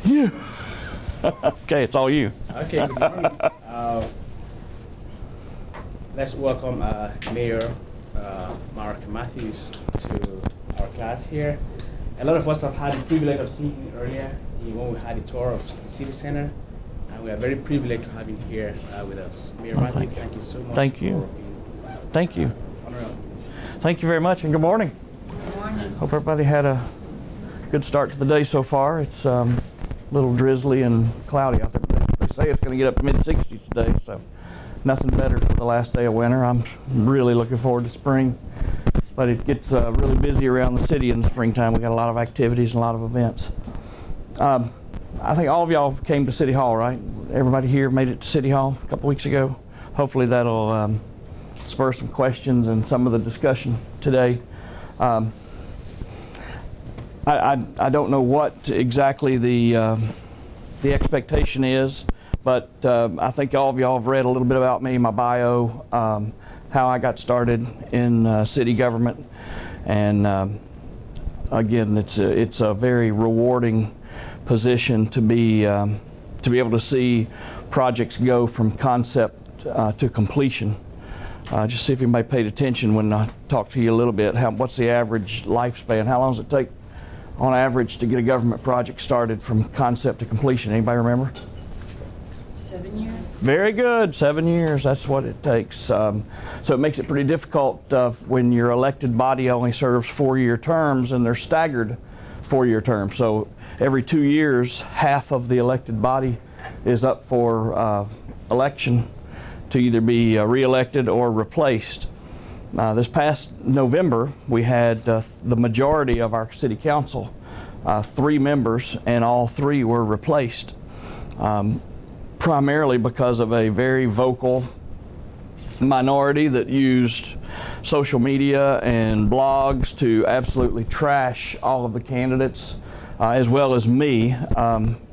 You. Okay, it's all you. Okay, good morning. Let's welcome Mayor Mark Mathews to our class here. A lot of us have had the privilege of seeing him earlier when we had a tour of the city center, and we are very privileged to have him here with us. Mayor Mathews, thank you so much. Thank you. Thank you. Thank you very much, and good morning. Good morning. Hope everybody had a good start to the day so far. It's a little drizzly and cloudy out there. They say it's going to get up to mid-60s today, so nothing better for the last day of winter. I'm really looking forward to spring, but it gets really busy around the city in the springtime. We got a lot of activities and a lot of events. I think all of y'all came to City Hall, right? Everybody here made it to City Hall a couple weeks ago. Hopefully that'll spur some questions and some of the discussion today. I don't know what exactly the expectation is, but I think all of y'all have read a little bit about me, my bio, how I got started in city government, and again, it's a very rewarding position to be able to see projects go from concept to completion. Just see if anybody paid attention when I talked to you a little bit. What's the average lifespan? How long does it take on average to get a government project started from concept to completion? Anybody remember? 7 years. Very good, 7 years, that's what it takes. So it makes it pretty difficult when your elected body only serves 4-year terms, and they're staggered 4-year terms. So every 2 years, half of the elected body is up for election to either be re-elected or replaced. This past November, we had the majority of our city council, 3 members, and all 3 were replaced, primarily because of a very vocal minority that used social media and blogs to absolutely trash all of the candidates, as well as me.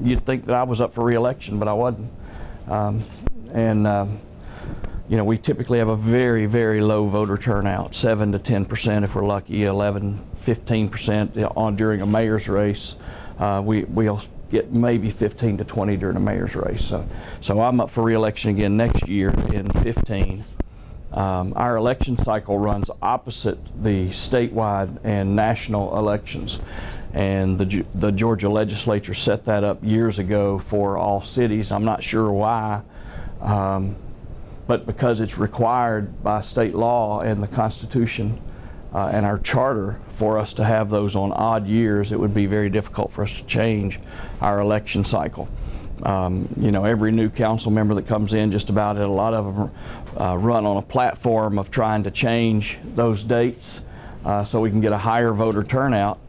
You'd think that I was up for re-election, but I wasn't. You know, we typically have a very, very low voter turnout, 7 to 10% if we're lucky, 11, 15% during a mayor's race. We'll get maybe 15 to 20 during a mayor's race. So I'm up for re-election again next year in 15. Our election cycle runs opposite the statewide and national elections, and the Georgia legislature set that up years ago for all cities. I'm not sure why. But because it's required by state law and the Constitution and our charter for us to have those on odd years, it would be very difficult for us to change our election cycle. You know, every new council member that comes in, just about it, a lot of them run on a platform of trying to change those dates so we can get a higher voter turnout.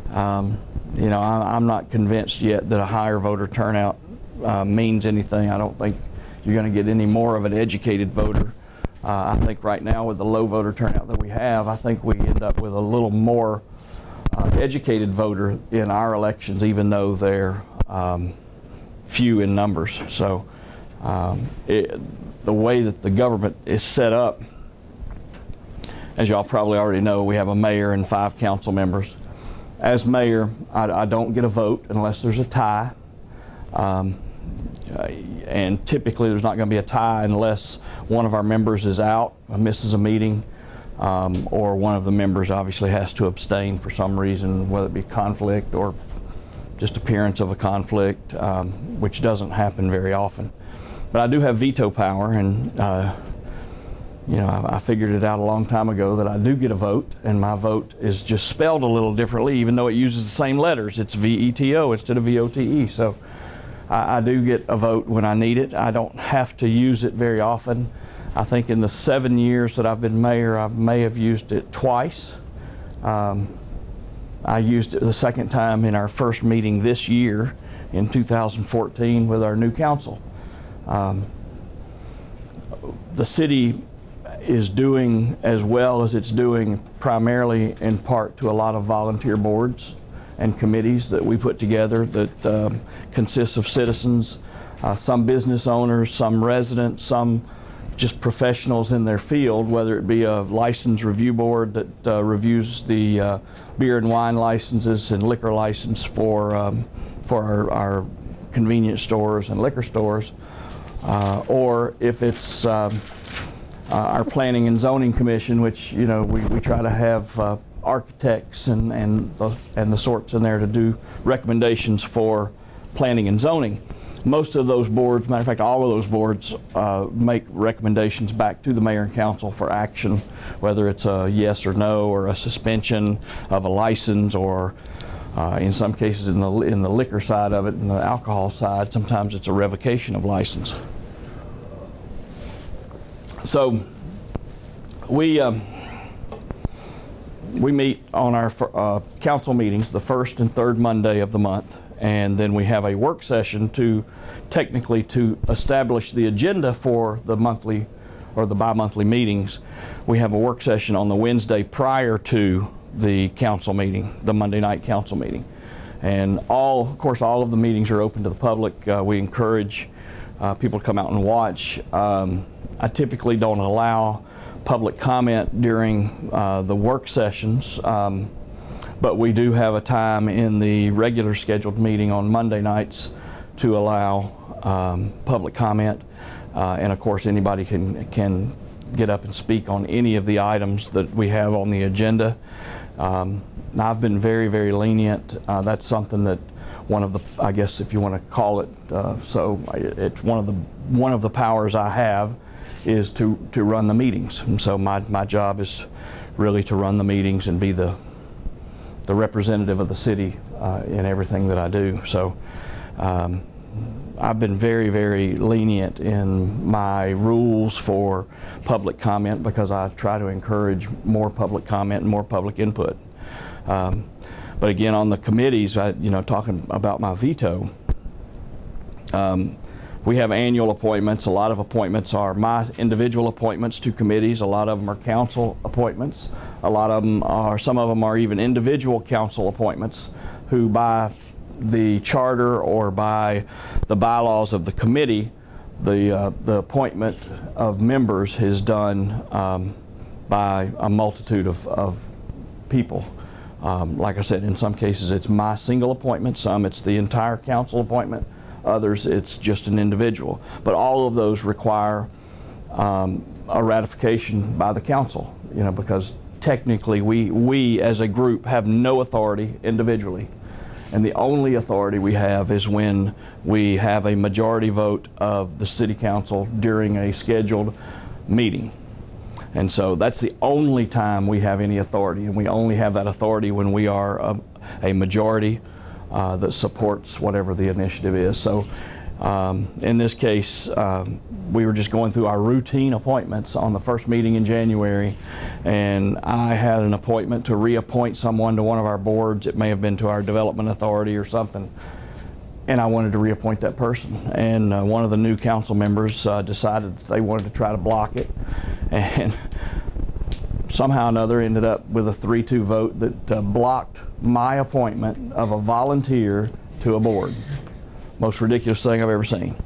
You know, I'm not convinced yet that a higher voter turnout means anything. I don't think you're going to get any more of an educated voter. I think right now with the low voter turnout that we have, I think we end up with a little more educated voter in our elections, even though they're few in numbers. So the way that the government is set up, as y'all probably already know, we have a mayor and 5 council members. As mayor, I don't get a vote unless there's a tie. And typically there's not going to be a tie unless one of our members is out, misses a meeting, or one of the members obviously has to abstain for some reason, whether it be conflict or just appearance of a conflict, which doesn't happen very often. But I do have veto power, and you know, I figured it out a long time ago that I do get a vote, and my vote is just spelled a little differently, even though it uses the same letters. It's V-E-T-O instead of V-O-T-E. So I do get a vote when I need it. I don't have to use it very often. I think in the 7 years that I've been mayor, I may have used it twice. I used it the second time in our first meeting this year in 2014 with our new council. The city is doing as well as it's doing primarily in part to a lot of volunteer boards and committees that we put together that consists of citizens, some business owners, some residents, some just professionals in their field, whether it be a license review board that reviews the beer and wine licenses and liquor license for for our convenience stores and liquor stores, or if it's our Planning and Zoning Commission, which, you know, we try to have architects and the sorts in there to do recommendations for planning and zoning. Most of those boards, matter of fact, all of those boards make recommendations back to the mayor and council for action, whether it's a yes or no, or a suspension of a license, or in some cases in the liquor side of it, in the alcohol side, sometimes it's a revocation of license. So we meet on our council meetings the first and third Monday of the month, and then we have a work session to establish the agenda for the monthly or the bi-monthly meetings. We have a work session on the Wednesday prior to the council meeting, the Monday night council meeting. And of course, all of the meetings are open to the public. We encourage people to come out and watch. I typically don't allow public comment during the work sessions, but we do have a time in the regular scheduled meeting on Monday nights to allow public comment. And of course, anybody can get up and speak on any of the items that we have on the agenda. I've been very, very lenient. That's something that one of the, I guess if you want to call it, it's one of the powers I have is to run the meetings. And so my job is really to run the meetings and be the representative of the city in everything that I do. So I've been very, very lenient in my rules for public comment because I try to encourage more public comment and more public input. But again, on the committees, talking about my veto, we have annual appointments. A lot of appointments are my individual appointments to committees. A lot of them are council appointments. Some of them are even individual council appointments who by the charter or by the bylaws of the committee, the appointment of members is done by a multitude of people. Like I said, in some cases it's my single appointment, some it's the entire council appointment, others it's just an individual. But all of those require a ratification by the council, because technically we as a group have no authority individually. And the only authority we have is when we have a majority vote of the city council during a scheduled meeting. And so that's the only time we have any authority, and we only have that authority when we are a majority that supports whatever the initiative is. So in this case, we were just going through our routine appointments on the first meeting in January, and I had an appointment to reappoint someone to one of our boards. It may have been to our development authority or something, and I wanted to reappoint that person. And one of the new council members decided that they wanted to try to block it, and somehow or another ended up with a 3-2 vote that blocked my appointment of a volunteer to a board. Most ridiculous thing I've ever seen.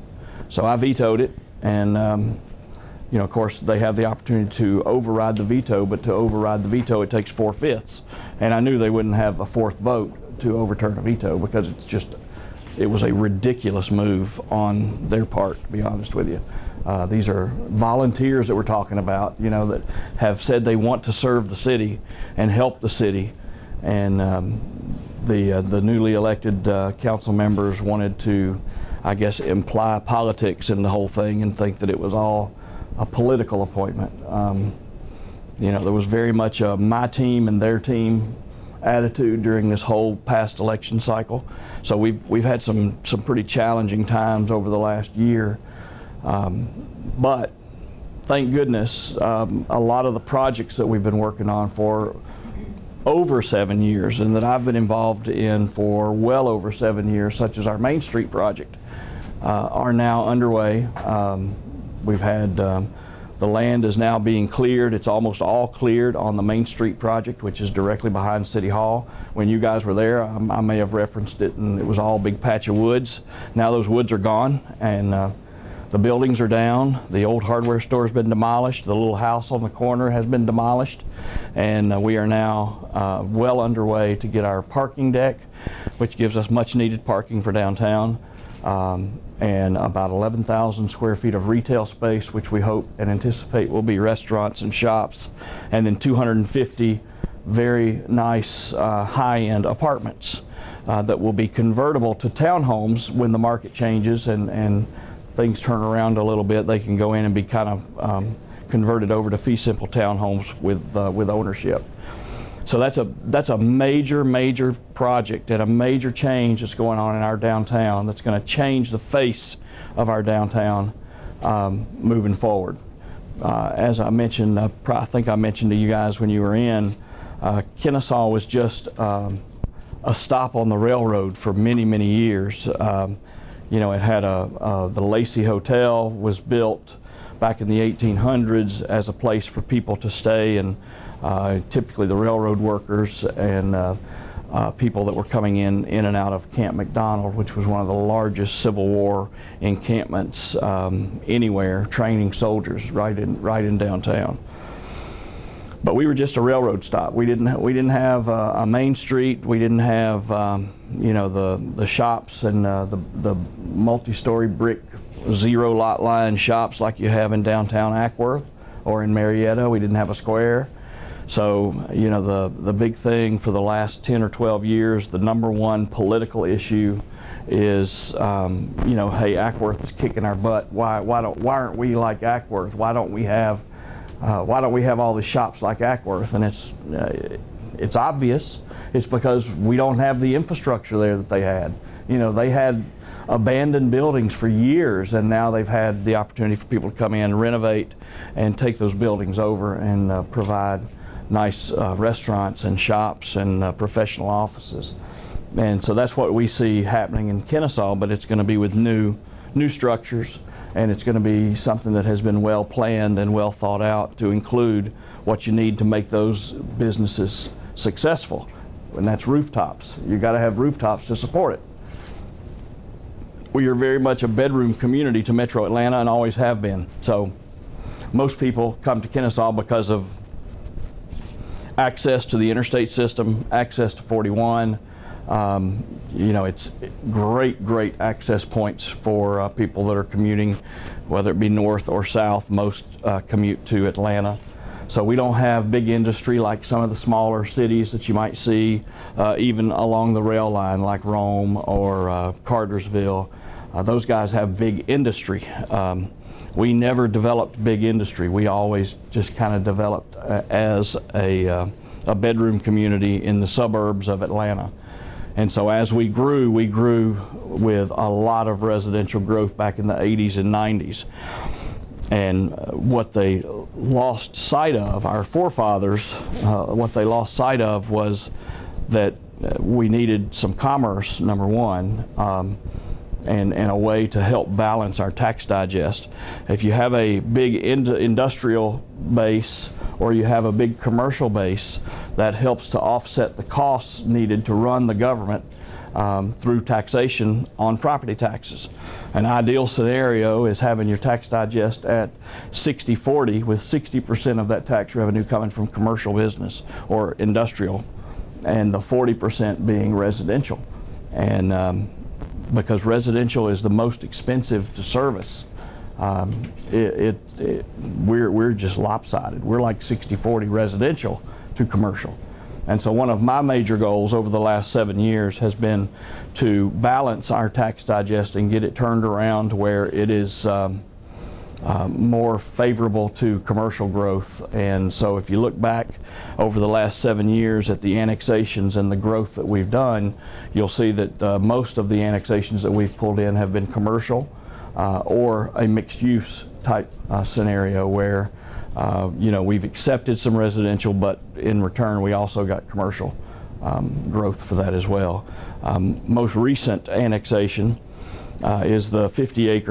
So I vetoed it, and of course they have the opportunity to override the veto, but to override the veto it takes 4/5, and I knew they wouldn't have a 4th vote to overturn a veto because it was a ridiculous move on their part, to be honest with you. These are volunteers that we're talking about, that have said they want to serve the city and help the city, and the newly elected council members wanted to, I guess, imply politics in the whole thing and think that it was all a political appointment. There was very much a my team and their team attitude during this whole past election cycle. So we've had some pretty challenging times over the last year. But thank goodness, a lot of the projects that we've been working on for over 7 years and that I've been involved in for well over 7 years, such as our Main Street project, are now underway. We've had the land is now being cleared. It's almost all cleared on the Main Street project, which is directly behind City Hall. When you guys were there, I may have referenced it, and it was all a big patch of woods. Now those woods are gone, and the buildings are down. The old hardware store has been demolished. The little house on the corner has been demolished, and we are now well underway to get our parking deck which gives us much needed parking for downtown, and about 11,000 square feet of retail space, which we hope and anticipate will be restaurants and shops, and then 250 very nice high-end apartments that will be convertible to townhomes when the market changes and things turn around a little bit. They can go in and be kind of converted over to fee simple townhomes with ownership. So that's a major project and a major change that's going on in our downtown that's going to change the face of our downtown moving forward. As I mentioned, I think I mentioned to you guys when you were in, Kennesaw was just a stop on the railroad for many years. You know, it had the Lacey Hotel was built back in the 1800s as a place for people to stay, and typically the railroad workers and people that were coming in and out of Camp McDonald, which was one of the largest Civil War encampments anywhere, training soldiers right in downtown. But we were just a railroad stop. We didn't have a main street. We didn't have you know, the shops and the multi-story brick zero lot line shops like you have in downtown Ackworth or in Marietta. We didn't have a square. So, you know, the big thing for the last 10 or 12 years, the number1 political issue is, you know, hey, Ackworth is kicking our butt. Why aren't we like Ackworth? Why don't we have all the shops like Ackworth? And it's obvious. It's because we don't have the infrastructure there that they had. You know, they had abandoned buildings for years, and now they've had the opportunity for people to come in, renovate, and take those buildings over and provide nice restaurants and shops and professional offices. And so that's what we see happening in Kennesaw, but it's going to be with new structures, and it's going to be something that has been well planned and well thought out to include what you need to make those businesses successful, and that's rooftops. You got to have rooftops to support it. We are very much a bedroom community to Metro Atlanta and always have been. So most people come to Kennesaw because of access to the interstate system, access to 41. You know, it's great access points for people that are commuting, whether it be north or south. Most commute to Atlanta. So we don't have big industry like some of the smaller cities that you might see, even along the rail line like Rome or Cartersville. Those guys have big industry. We never developed big industry. We always just kind of developed as a bedroom community in the suburbs of Atlanta. And so as we grew with a lot of residential growth back in the 80s and 90s. And what they lost sight of, our forefathers, what they lost sight of was that we needed some commerce, number one, and a way to help balance our tax digest. If you have a big industrial base or you have a big commercial base, that helps to offset the costs needed to run the government through taxation on property taxes. An ideal scenario is having your tax digest at 60-40, with 60% of that tax revenue coming from commercial business or industrial, and the 40% being residential. And because residential is the most expensive to service, we're just lopsided. We're like 60-40 residential to commercial. And so one of my major goals over the last 7 years has been to balance our tax digest and get it turned around to where it is more favorable to commercial growth. And so if you look back over the last 7 years at the annexations and the growth that we've done, you'll see that most of the annexations that we've pulled in have been commercial or a mixed use type scenario where you know, we've accepted some residential, but in return we also got commercial growth for that as well. Most recent annexation is the 50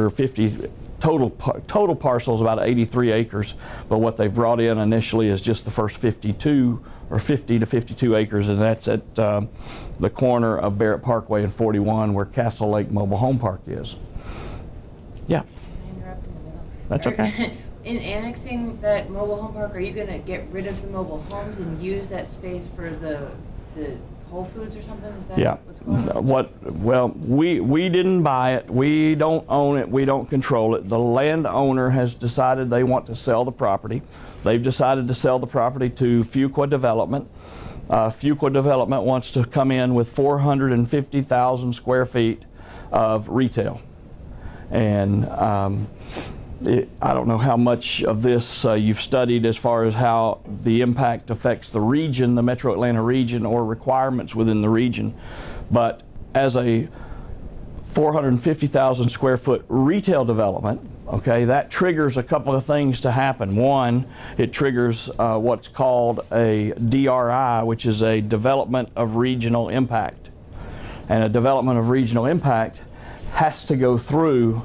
total parcel is about 83 acres, but what they've brought in initially is just the first 52 or 50 to 52 acres, and that's at the corner of Barrett Parkway and 41 where Castle Lake Mobile Home Park is. Yeah. I interrupted in the middle. That's okay. In annexing that mobile home park, are you going to get rid of the mobile homes and use that space for the Whole Foods or something? Is that Yeah. what's going on? Well, we didn't buy it. We don't own it. We don't control it. The landowner has decided they want to sell the property. They've decided to sell the property to Fuqua Development. Fuqua Development wants to come in with 450,000 square feet of retail. And I don't know how much of this you've studied as far as how the impact affects the region, the Metro Atlanta region, or requirements within the region. But as a 450,000 square foot retail development, okay, that triggers a couple of things to happen. One, it triggers what's called a DRI, which is a development of regional impact. And a development of regional impact has to go through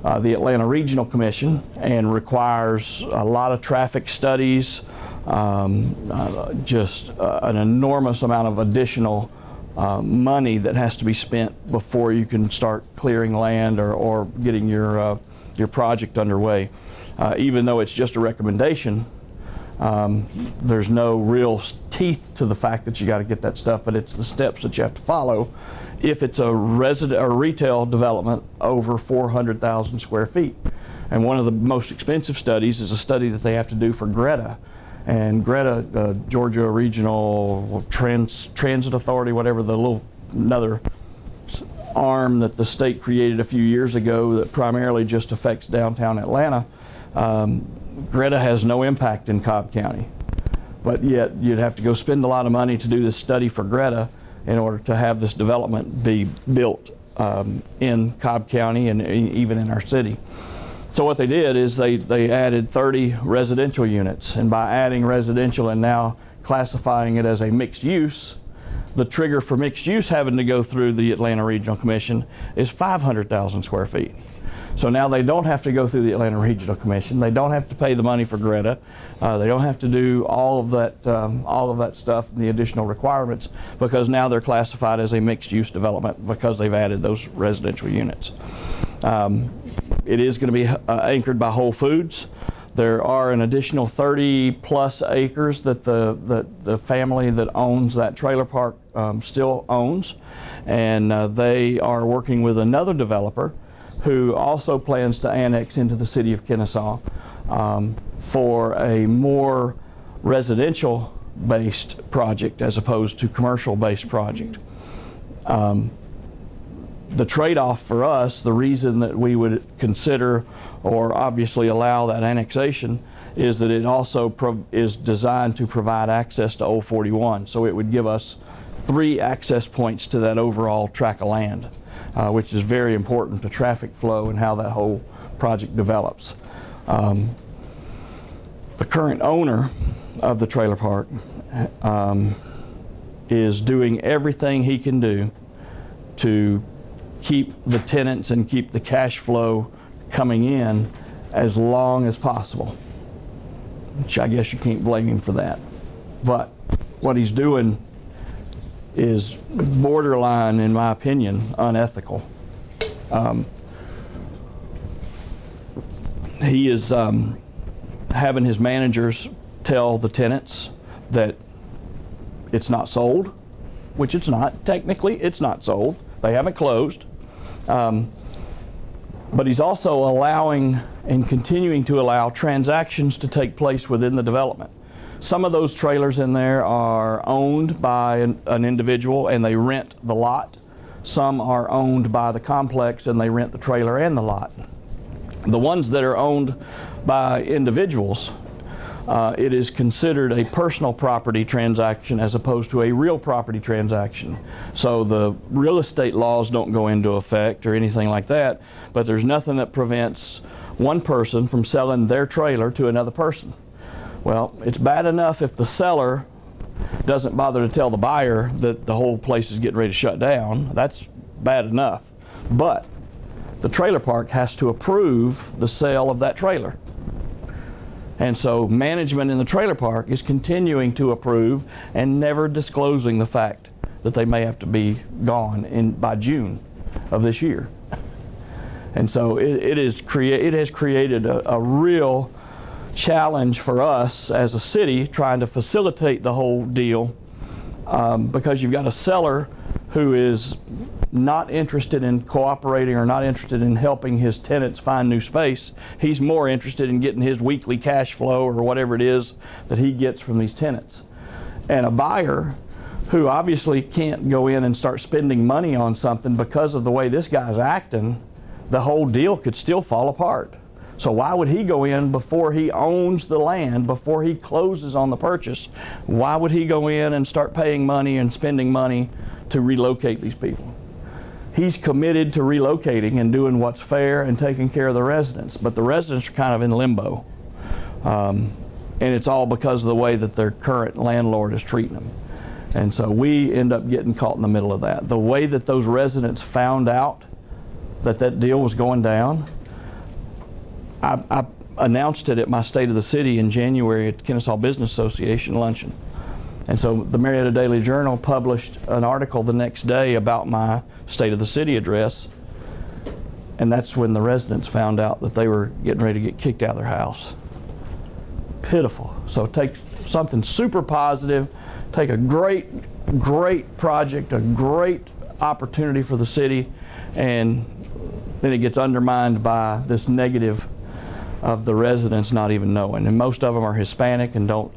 the Atlanta Regional Commission and requires a lot of traffic studies, just an enormous amount of additional money that has to be spent before you can start clearing land or getting your project underway. Even though it's just a recommendation, there's no real teeth to the fact that you got to get that stuff, but it's the steps that you have to follow if it's a retail development over 400,000 square feet. And one of the most expensive studies is a study that they have to do for Greta. And Greta, Georgia Regional Transit Authority, whatever, the little another arm that the state created a few years ago that primarily just affects downtown Atlanta. Greta has no impact in Cobb County, but yet you'd have to go spend a lot of money to do this study for Greta in order to have this development be built in Cobb County and even in our city. So what they did is they added 30 residential units, and by adding residential and now classifying it as a mixed use, the trigger for mixed use having to go through the Atlanta Regional Commission is 500,000 square feet. So now they don't have to go through the Atlanta Regional Commission. They don't have to pay the money for Greta. They don't have to do all of that stuff, the additional requirements, because now they're classified as a mixed-use development because they've added those residential units. It is going to be anchored by Whole Foods. There are an additional 30-plus acres that the family that owns that trailer park still owns, and they are working with another developer who also plans to annex into the city of Kennesaw for a more residential-based project as opposed to commercial-based project. The trade-off for us, the reason that we would consider or obviously allow that annexation, is that it also is designed to provide access to 041. So it would give us 3 access points to that overall tract of land, which is very important to traffic flow and how that whole project develops. The current owner of the trailer park is doing everything he can do to keep the tenants and keep the cash flow coming in as long as possible, which I guess you can't blame him for that. But what he's doing is borderline, in my opinion, unethical. He is having his managers tell the tenants that it's not sold, which it's not. Technically, it's not sold. They haven't closed. But he's also allowing and continuing to allow transactions to take place within the development. Some of those trailers in there are owned by an individual and they rent the lot. Some are owned by the complex and they rent the trailer and the lot. The ones that are owned by individuals, it is considered a personal property transaction as opposed to a real property transaction. So the real estate laws don't go into effect or anything like that, but there's nothing that prevents one person from selling their trailer to another person. Well, it's bad enough if the seller doesn't bother to tell the buyer that the whole place is getting ready to shut down. That's bad enough. But the trailer park has to approve the sale of that trailer. And so management in the trailer park is continuing to approve and never disclosing the fact that they may have to be gone by June of this year. And so it has created a real challenge for us as a city trying to facilitate the whole deal because you've got a seller who is not interested in cooperating or not interested in helping his tenants find new space. He's more interested in getting his weekly cash flow or whatever it is that he gets from these tenants. And a buyer who obviously can't go in and start spending money on something because of the way this guy's acting, the whole deal could still fall apart. So why would he go in before he owns the land, before he closes on the purchase? Why would he go in and start paying money and spending money to relocate these people? He's committed to relocating and doing what's fair and taking care of the residents, but the residents are kind of in limbo. And it's all because of the way that their current landlord is treating them. And so we end up getting caught in the middle of that. The way that those residents found out that that deal was going down, I announced it at my State of the City in January at the Kennesaw Business Association luncheon. And so the Marietta Daily Journal published an article the next day about my State of the City address. And that's when the residents found out that they were getting ready to get kicked out of their house. Pitiful. So take something super positive, take a great project, a great opportunity for the city, and then it gets undermined by this negative of the residents not even knowing. And most of them are Hispanic and don't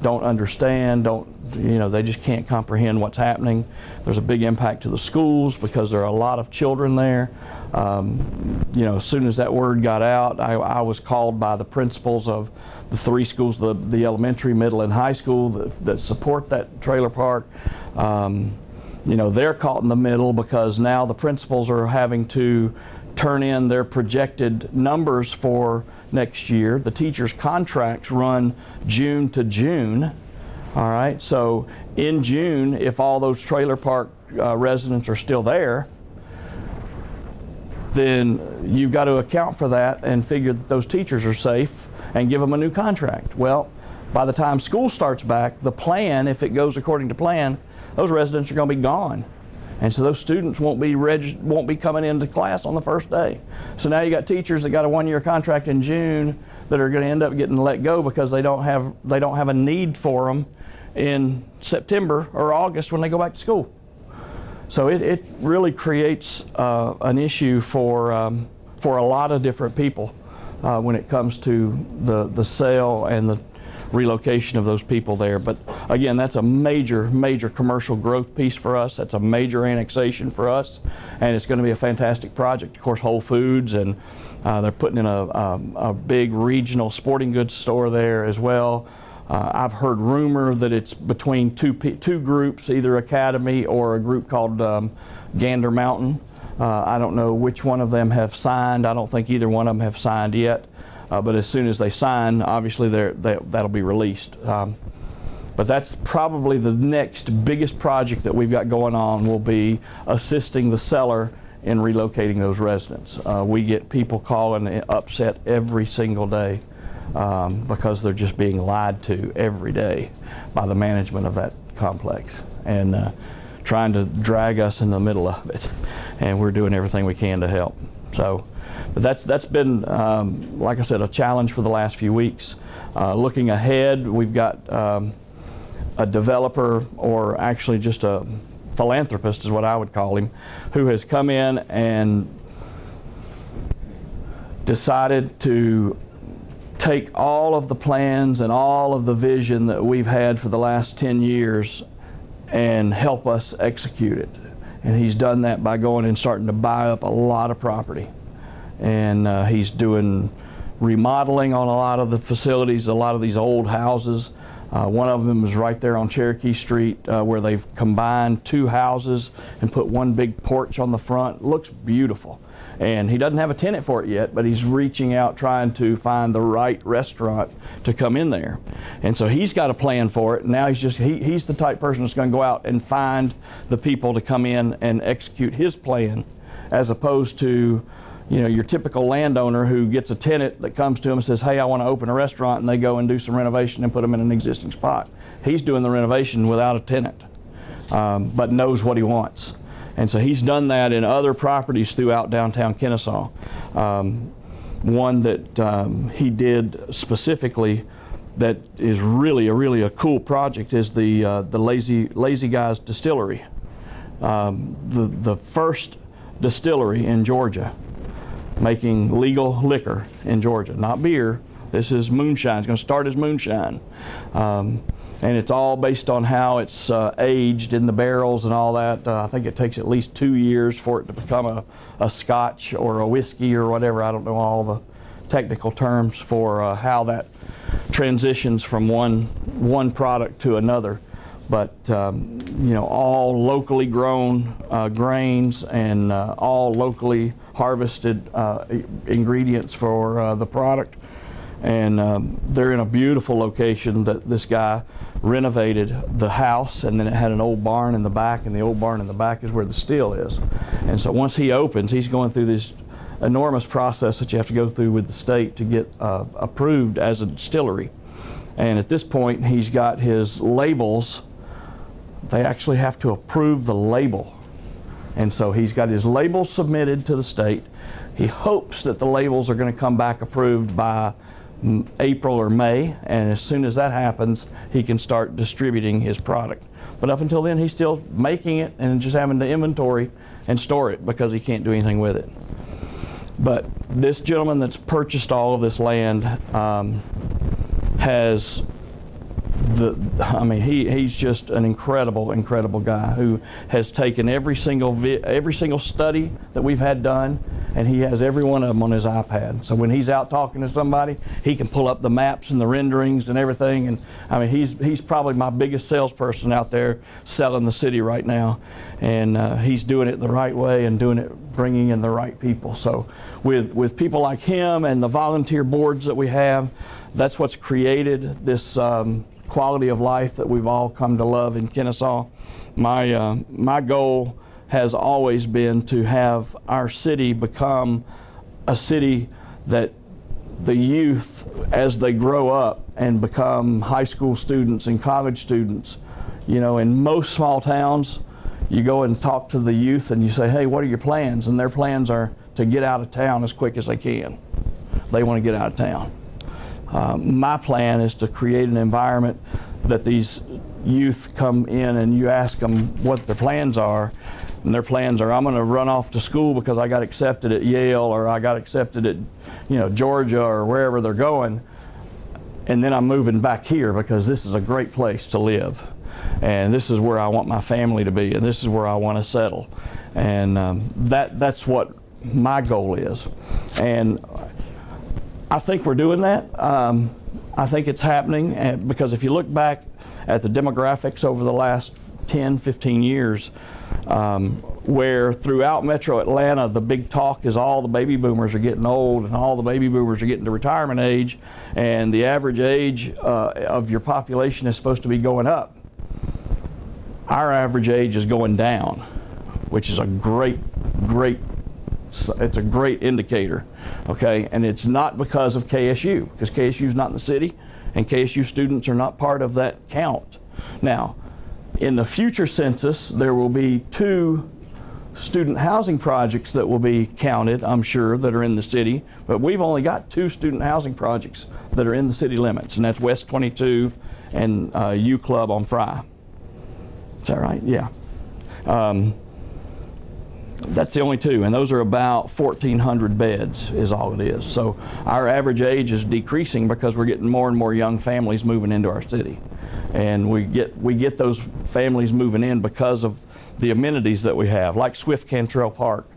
understand, they just can't comprehend what's happening. There's a big impact to the schools because there are a lot of children there. As soon as that word got out, I was called by the principals of the 3 schools, the elementary, middle, and high school that support that trailer park. They're caught in the middle because now the principals are having to turn in their projected numbers for next year. The teachers' contracts run June to June. All right, so in June, if all those trailer park residents are still there, then you've got to account for that and figure that those teachers are safe and give them a new contract. Well, by the time school starts back, the plan, if it goes according to plan, those residents are going to be gone. And so those students won't be coming into class on the first day. So now you got teachers that got a 1-year contract in June that are going to end up getting let go because they don't have a need for them in September or August when they go back to school. So it really creates an issue for a lot of different people when it comes to the sale and the relocation of those people there. But again, that's a major commercial growth piece for us. That's a major annexation for us, and it's going to be a fantastic project. Of course, Whole Foods, and they're putting in a big regional sporting goods store there as well. I've heard rumor that it's between two groups, either Academy or a group called Gander Mountain. I don't know which one of them have signed. I don't think either one of them have signed yet. But as soon as they sign, obviously that'll be released. But that's probably the next biggest project that we've got going on, will be assisting the seller in relocating those residents. We get people calling upset every single day because they're just being lied to every day by the management of that complex and trying to drag us in the middle of it. And we're doing everything we can to help. So. But that's been, like I said, a challenge for the last few weeks. Looking ahead, we've got a developer, or actually just a philanthropist is what I would call him, who has come in and decided to take all of the plans and all of the vision that we've had for the last 10 years and help us execute it. And he's done that by going and starting to buy up a lot of property. And he's doing remodeling on a lot of the facilities, a lot of these old houses. One of them is right there on Cherokee Street where they've combined 2 houses and put one big porch on the front. It looks beautiful. And he doesn't have a tenant for it yet, but he's reaching out trying to find the right restaurant to come in there. And so he's got a plan for it. Now he's the type person that's going to go out and find the people to come in and execute his plan, as opposed to your typical landowner who gets a tenant that comes to him and says, hey, I want to open a restaurant, and they go and do some renovation and put them in an existing spot. He's doing the renovation without a tenant, but knows what he wants. And so he's done that in other properties throughout downtown Kennesaw. One that he did specifically that is really a cool project is the Lazy Guys Distillery, the first distillery in Georgia making legal liquor in Georgia, not beer. This is moonshine. It's going to start as moonshine. And it's all based on how it's aged in the barrels and all that. I think it takes at least 2 years for it to become a scotch or a whiskey or whatever. I don't know all the technical terms for how that transitions from one product to another. But you know, all locally grown grains and all locally harvested ingredients for the product. And they're in a beautiful location that this guy renovated the house, and then it had an old barn in the back, and the old barn in the back is where the still is. And so once he opens, he's going through this enormous process that you have to go through with the state to get approved as a distillery. And at this point, he's got his labels. They actually have to approve the label. And so he's got his labels submitted to the state. He hopes that the labels are going to come back approved by April or May, and as soon as that happens, he can start distributing his product. But up until then, he's still making it and just having to inventory and store it because he can't do anything with it. But this gentleman that's purchased all of this land has he's just an incredible guy who has taken every single study that we've had done, and he has every one of them on his iPad. So when he's out talking to somebody, he can pull up the maps and the renderings and everything. And I mean, he's probably my biggest salesperson out there selling the city right now, and he's doing it the right way and bringing in the right people. So with people like him and the volunteer boards that we have, that's what's created this quality of life that we've all come to love in Kennesaw. My goal has always been to have our city become a city that the youth, as they grow up and become high school students and college students, you know, in most small towns, you go and talk to the youth and you say, hey, what are your plans? And their plans are to get out of town as quick as they can. They want to get out of town. My plan is to create an environment that these youth come in and you ask them what their plans are, and their plans are, I'm going to run off to school because I got accepted at Yale, or I got accepted at, you know, Georgia, or wherever they're going, and then I'm moving back here because this is a great place to live, and this is where I want my family to be, and this is where I want to settle. And that's what my goal is. And I think we're doing that. I think it's happening, because if you look back at the demographics over the last 10, 15 years, where throughout metro Atlanta the big talk is all the baby boomers are getting old and all the baby boomers are getting to retirement age, and the average age of your population is supposed to be going up. Our average age is going down, which is a great indicator, okay? And it's not because of KSU, because KSU is not in the city, and KSU students are not part of that count. Now, in the future census, there will be 2 student housing projects that will be counted, I'm sure, that are in the city, but we've only got 2 student housing projects that are in the city limits, and that's West 22 and U Club on Fry. Is that right? Yeah. That's the only 2, and those are about 1,400 beds is all it is. So our average age is decreasing because we're getting more and more young families moving into our city. And we get those families moving in because of the amenities that we have, like Swift Cantrell Park,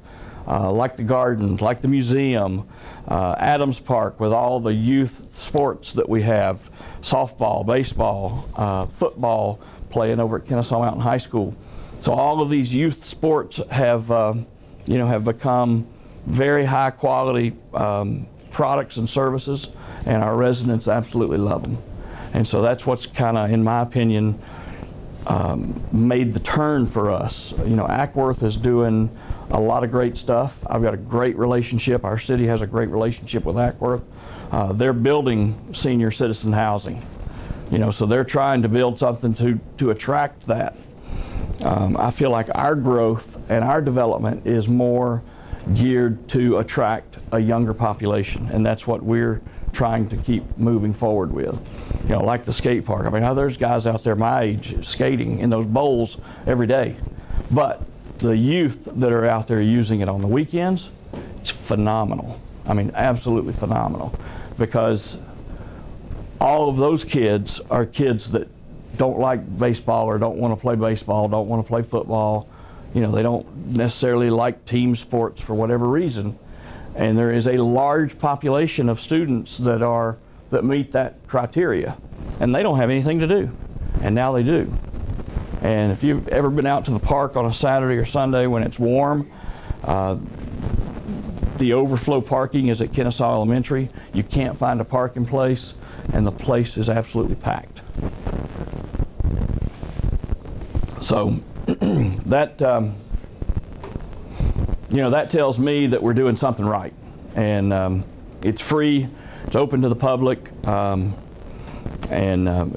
like the gardens, like the museum, Adams Park with all the youth sports that we have, softball, baseball, football playing over at Kennesaw Mountain High School. So all of these youth sports have become very high quality products and services, and our residents absolutely love them. And so that's what's kind of, in my opinion, made the turn for us. You know, Ackworth is doing a lot of great stuff. I've got a great relationship. Our city has a great relationship with Ackworth. They're building senior citizen housing. You know, so they're trying to build something to attract that. I feel like our growth and our development is more geared to attract a younger population, and that's what we're trying to keep moving forward with. you know, like the skate park. I mean, there's guys out there my age skating in those bowls every day. But the youth that are out there using it on the weekends, it's phenomenal. I mean, absolutely phenomenal. Because all of those kids are kids that don't like baseball or don't want to play baseball, don't want to play football. You know, they don't necessarily like team sports for whatever reason. And there is a large population of students that meet that criteria. And they don't have anything to do. And now they do. And if you've ever been out to the park on a Saturday or Sunday when it's warm, the overflow parking is at Kennesaw Elementary. You can't find a parking place, and the place is absolutely packed. So that, you know, that tells me that we're doing something right. And it's free, it's open to the public, and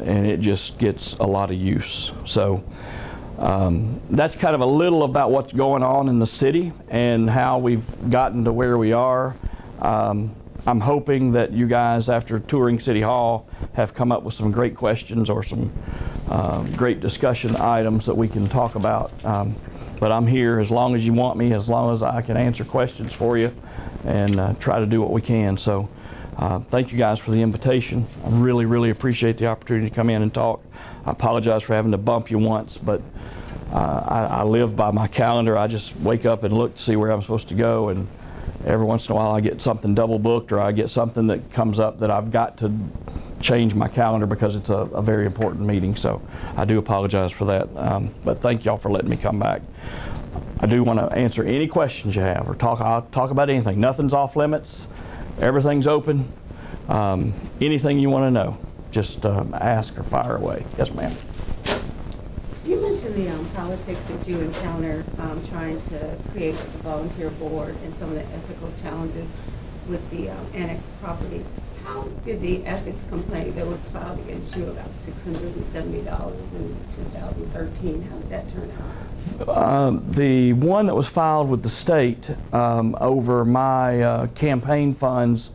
it just gets a lot of use. So that's kind of a little about what's going on in the city and how we've gotten to where we are. I'm hoping that you guys, after touring City Hall, have come up with some great questions or some great discussion items that we can talk about. But I'm here as long as you want me, as long as I can answer questions for you and try to do what we can. So thank you guys for the invitation. I really, really appreciate the opportunity to come in and talk. I apologize for having to bump you once, but I live by my calendar. I just wake up and look to see where I'm supposed to go, and every once in a while I get something double booked, or I get something that comes up that I've got to change my calendar because it's a very important meeting. So I do apologize for that, but thank y'all for letting me come back. I do want to answer any questions you have, or I'll talk about anything. Nothing's off limits. Everything's open. Anything you want to know, just ask or fire away. Yes, ma'am. You mentioned the politics that you encounter trying to create a volunteer board and some of the ethical challenges with the annexed property. How did the ethics complaint that was filed against you about $670 in 2013, how did that turn out? The one that was filed with the state over my campaign funds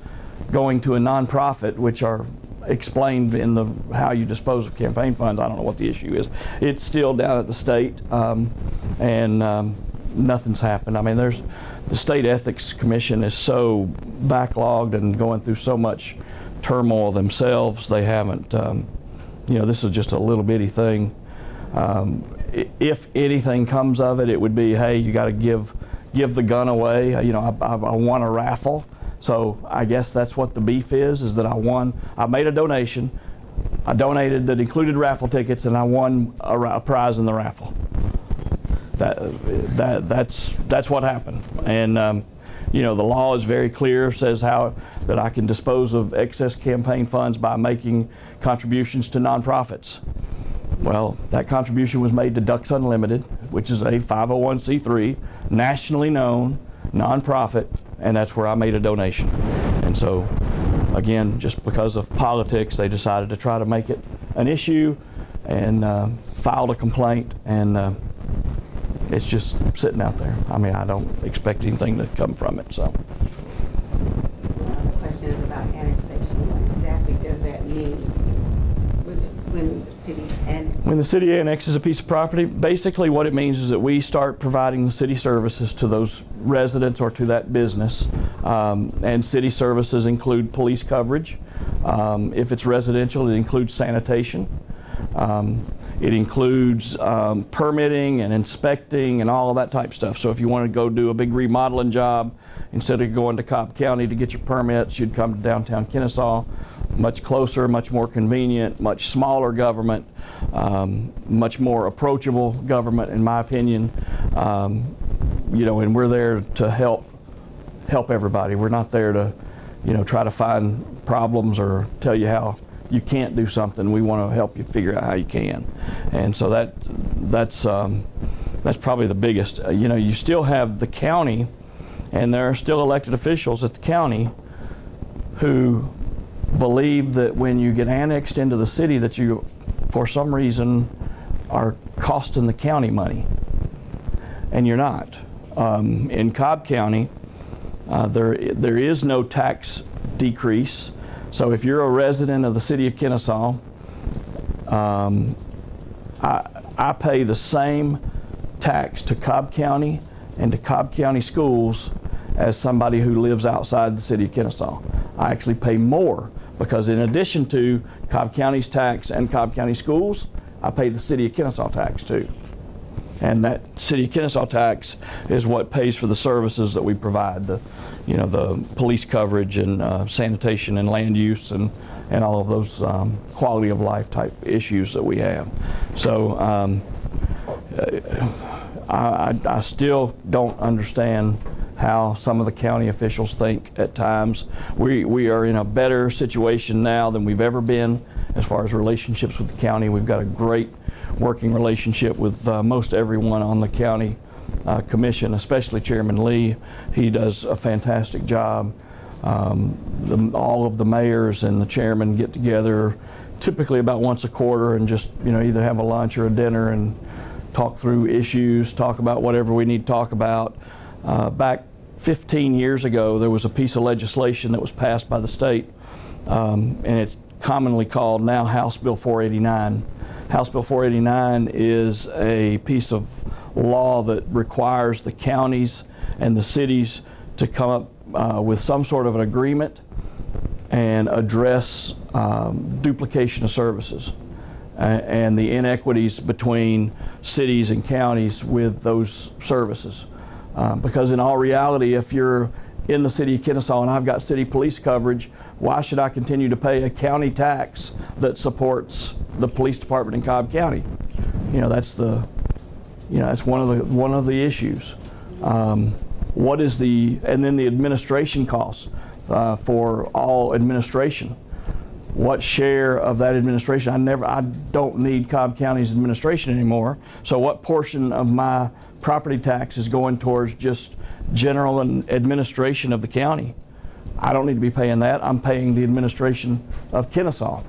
going to a nonprofit, which are explained in the how you dispose of campaign funds. I don't know what the issue is. It's still down at the state, and nothing's happened. I mean, the State Ethics Commission is so backlogged and going through so much turmoil themselves. They haven't, you know, this is just a little bitty thing. If anything comes of it, it would be, hey, you got to give the gun away. You know, I won a raffle. So I guess that's what the beef is that I made a donation. I donated that included raffle tickets, and I won a prize in the raffle. That's what happened. And you know, the law is very clear, says that I can dispose of excess campaign funds by making contributions to nonprofits. Well, that contribution was made to Ducks Unlimited, which is a 501c3, nationally known nonprofit, and that's where I made a donation. And so, again, just because of politics, they decided to try to make it an issue and filed a complaint, and it's just sitting out there. I mean, I don't expect anything to come from it. So. The question is about annexation. What exactly does that mean when the city annexes? When the city annexes a piece of property, basically what it means is that we start providing the city services to those residents or to that business. And city services include police coverage. If it's residential, it includes sanitation. It includes permitting and inspecting and all of that type of stuff. So if you want to go do a big remodeling job, instead of going to Cobb County to get your permits, you'd come to downtown Kennesaw. Much closer, much more convenient, much smaller government, much more approachable government, in my opinion. You know, and we're there to help everybody. We're not there to, you know, try to find problems or tell you how you can't do something. We want to help you figure out how you can. And so that's probably the biggest. You know, you still have the county, and there are still elected officials at the county who believe that when you get annexed into the city that you, for some reason, are costing the county money. And you're not. In Cobb County, there is no tax decrease. So if you're a resident of the city of Kennesaw I pay the same tax to Cobb County and to Cobb County schools as somebody who lives outside the city of Kennesaw. I actually pay more because in addition to Cobb County's tax and Cobb County schools, I pay the city of Kennesaw tax too. And that city of Kennesaw tax is what pays for the services that we provide, the police coverage and sanitation and land use and all of those quality of life type issues that we have. So I still don't understand how some of the county officials think at times. We are in a better situation now than we've ever been as far as relationships with the county. We've got a great working relationship with most everyone on the county commission, especially Chairman Lee. He does a fantastic job. All of the mayors and the chairman get together typically about once a quarter and just either have a lunch or a dinner and talk through issues, talk about whatever we need to talk about. Back 15 years ago, there was a piece of legislation that was passed by the state, and it's commonly called now House Bill 489. House Bill 489 is a piece of law that requires the counties and the cities to come up with some sort of an agreement and address duplication of services and the inequities between cities and counties with those services. Because in all reality, if you're in the city of Kennesaw and I've got city police coverage, why should I continue to pay a county tax that supports the police department in Cobb County? That's one of the issues. What is and then the administration costs for all administration? What share of that administration? I don't need Cobb County's administration anymore. So what portion of my property tax is going towards just general and administration of the county? I don't need to be paying that. I'm paying the administration of Kennesaw.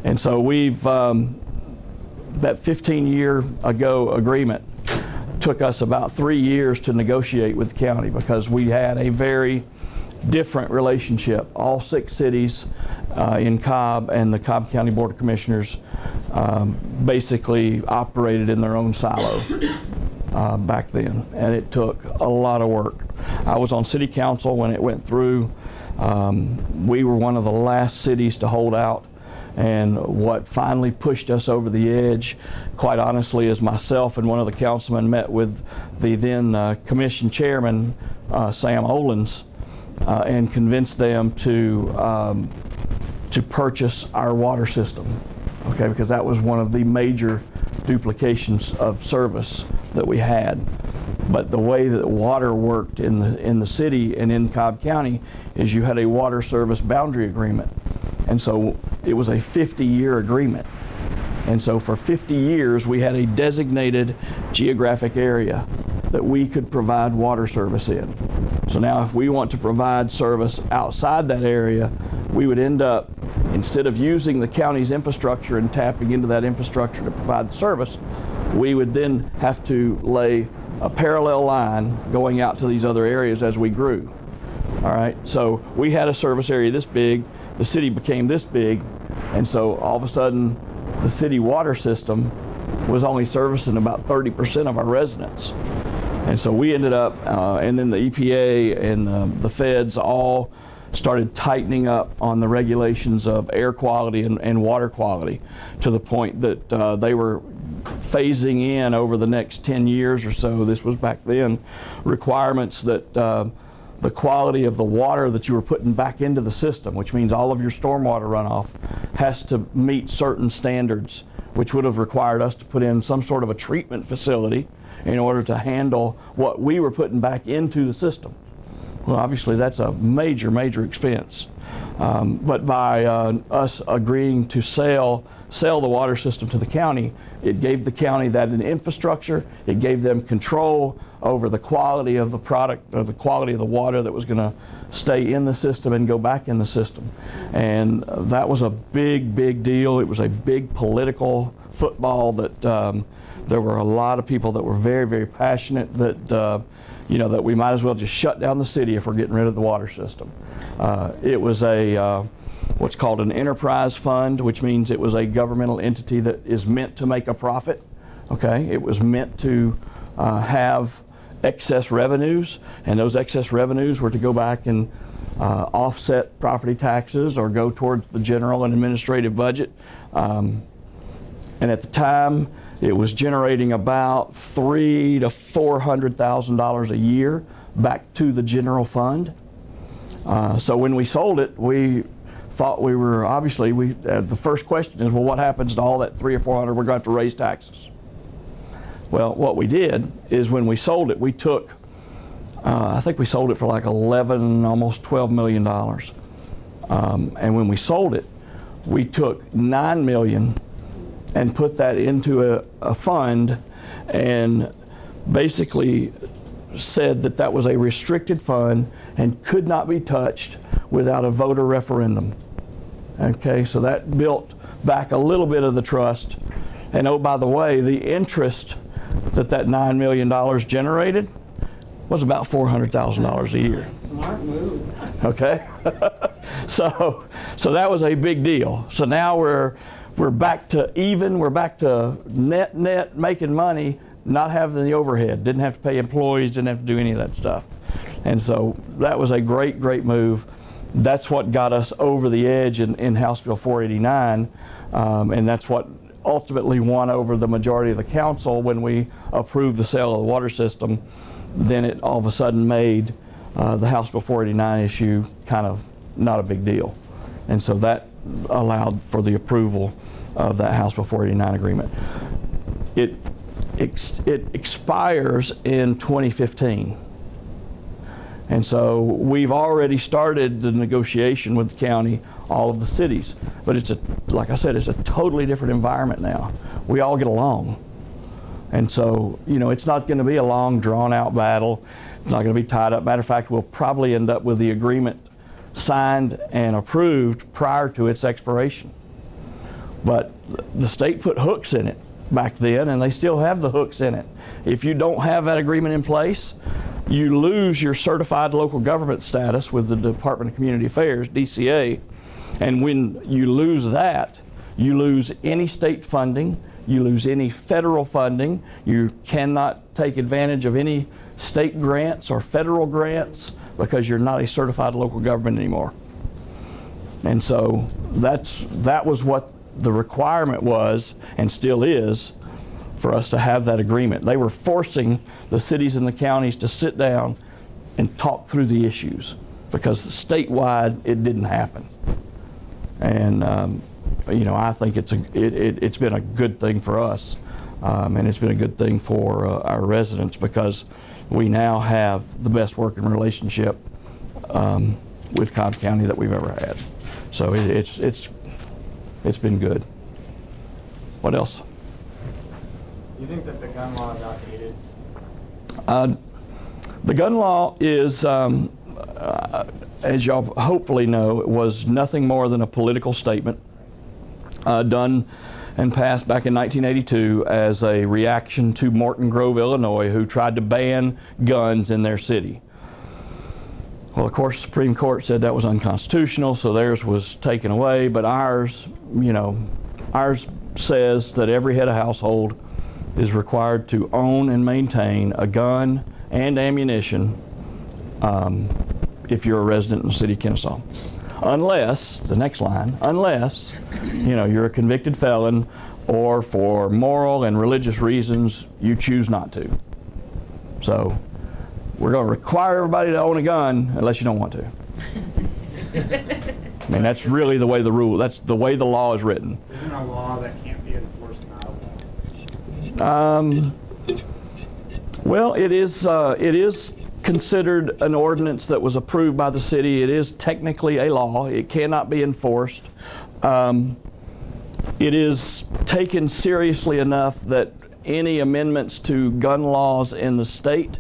And so we've, that 15-year ago agreement took us about 3 years to negotiate with the county because we had a very different relationship. All 6 cities in Cobb and the Cobb County Board of Commissioners basically operated in their own silo back then, and it took a lot of work. I was on city council when it went through. We were one of the last cities to hold out, and what finally pushed us over the edge, quite honestly, is myself and one of the councilmen met with the then commission chairman, Sam Olens, and convinced them to purchase our water system, okay, because that was one of the major duplications of service that we had. But the way that water worked in the city and in Cobb County is you had a water service boundary agreement, and so it was a 50-year agreement. And so for 50 years we had a designated geographic area that we could provide water service in. So now if we want to provide service outside that area, we would end up, instead of using the county's infrastructure and tapping into that infrastructure to provide the service, we would then have to lay a parallel line going out to these other areas as we grew. All right, so we had a service area this big, the city became this big, and so all of a sudden the city water system was only servicing about 30% of our residents. And so we ended up, and then the EPA and the feds all started tightening up on the regulations of air quality and water quality to the point that they were phasing in over the next 10 years or so, this was back then, requirements that the quality of the water that you were putting back into the system, which means all of your stormwater runoff, has to meet certain standards, which would have required us to put in some sort of a treatment facility in order to handle what we were putting back into the system. Well, obviously that's a major, major expense. But by us agreeing to sell the water system to the county, it gave the county that in infrastructure, it gave them control over the quality of the product, or the quality of the water that was going to stay in the system and go back in the system. And that was a big, big deal. It was a big political football that there were a lot of people that were very, very passionate that that we might as well just shut down the city if we're getting rid of the water system. It was a what's called an enterprise fund, which means it was a governmental entity that is meant to make a profit. Okay, it was meant to have excess revenues, and those excess revenues were to go back and offset property taxes or go towards the general and administrative budget. And at the time, it was generating about $300,000 to $400,000 a year back to the general fund. So when we sold it, we thought we were, obviously, the first question is, well, what happens to all that 300 or 400? We're going to have to raise taxes. Well, what we did is when we sold it, we took, I think we sold it for like 11, almost $12 million. And when we sold it, we took $9 million and put that into a fund and basically said that that was a restricted fund and could not be touched without a voter referendum. Okay, so that built back a little bit of the trust. And oh, by the way, the interest that $9 million generated was about $400,000 a year. Smart move. Okay, so that was a big deal. So now we're back to even. We're back to net making money, not having the overhead. Didn't have to pay employees. Didn't have to do any of that stuff. And so that was a great move. That's what got us over the edge in House Bill 489, and that's what ultimately won over the majority of the council when we approved the sale of the water system. Then it all of a sudden made the House Bill 489 issue kind of not a big deal. And so that allowed for the approval of that House Bill 489 agreement. It expires in 2015. And so we've already started the negotiation with the county, all of the cities. But it's like I said, it's a totally different environment now. We all get along. And so, you know, it's not going to be a long, drawn-out battle. It's not going to be tied up. Matter of fact, we'll probably end up with the agreement signed and approved prior to its expiration. But the state put hooks in it back then, and they still have the hooks in it. If you don't have that agreement in place, you lose your certified local government status with the Department of Community Affairs, DCA. And when you lose that, you lose any state funding, you lose any federal funding, you cannot take advantage of any state grants or federal grants because you're not a certified local government anymore. And so that was what the requirement was, and still is, for us to have that agreement. They were forcing the cities and the counties to sit down and talk through the issues because statewide it didn't happen. And you know, I think it's been a good thing for us, and it's been a good thing for our residents because we now have the best working relationship with Cobb County that we've ever had. So it's been good. What else? Do you think that the gun law is outdated? The gun law is, as y'all hopefully know, it was nothing more than a political statement done and passed back in 1982 as a reaction to Morton Grove, Illinois, who tried to ban guns in their city. Well, of course, the Supreme Court said that was unconstitutional, so theirs was taken away, but ours, you know, ours says that every head of household is required to own and maintain a gun and ammunition if you're a resident in the city of Kennesaw. Unless, the next line, unless, you know, you're a convicted felon or for moral and religious reasons you choose not to. So we're going to require everybody to own a gun unless you don't want to. I mean, that's really the way the rule, that's the way the law is written. Isn't a law that can't be enforced not a law? Well, it is considered an ordinance that was approved by the city. It is technically a law. It cannot be enforced. It is taken seriously enough that any amendments to gun laws in the state,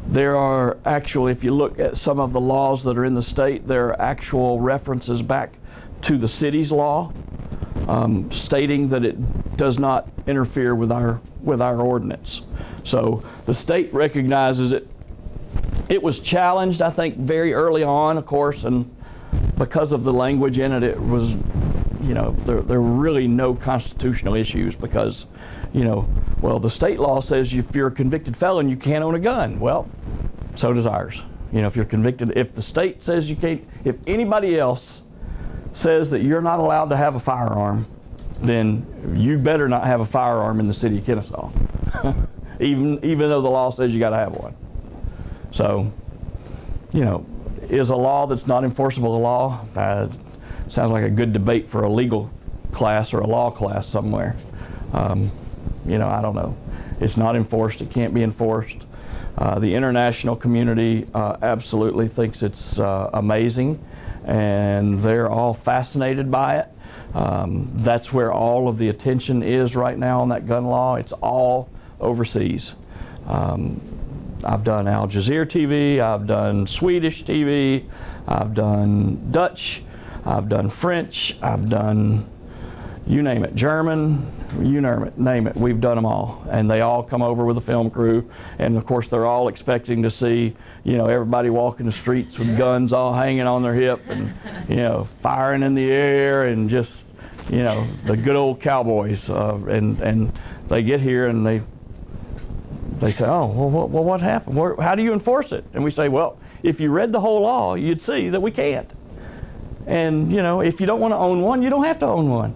there are actually, if you look at some of the laws that are in the state, there are actual references back to the city's law, stating that it does not interfere with our ordinance. So the state recognizes it. It was challenged, I think, very early on, of course, and because of the language in it, it was, you know, there were really no constitutional issues because, you know, well, the state law says if you're a convicted felon, you can't own a gun. Well, so does ours. You know, if you're convicted, if the state says you can't, if anybody else says that you're not allowed to have a firearm, then you better not have a firearm in the city of Kennesaw, even though the law says you got to have one. So, you know, is a law that's not enforceable a law? Sounds like a good debate for a legal class or a law class somewhere. You know, I don't know. It's not enforced. It can't be enforced. The international community absolutely thinks it's amazing, and they're all fascinated by it. That's where all of the attention is right now on that gun law. It's all overseas. I've done Al Jazeera TV, I've done Swedish TV, I've done Dutch, I've done French, I've done, you name it, German, you name it, we've done them all. And they all come over with a film crew, and of course they're all expecting to see, you know, everybody walking the streets with guns all hanging on their hip and, you know, firing in the air and just, you know, the good old cowboys. And they get here and they say, oh, well, what happened? How do you enforce it? And we say, well, if you read the whole law, you'd see that we can't. And, you know, if you don't want to own one, you don't have to own one.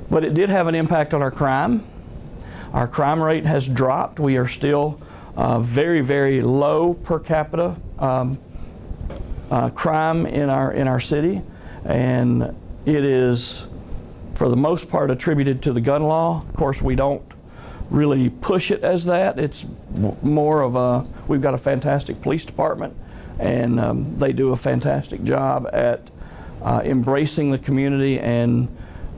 But it did have an impact on our crime. Our crime rate has dropped. We are still very, very low per capita crime in our city. And it is, for the most part, attributed to the gun law. Of course, we don't really push it as that. It's more of a, we've got a fantastic police department, and they do a fantastic job at embracing the community and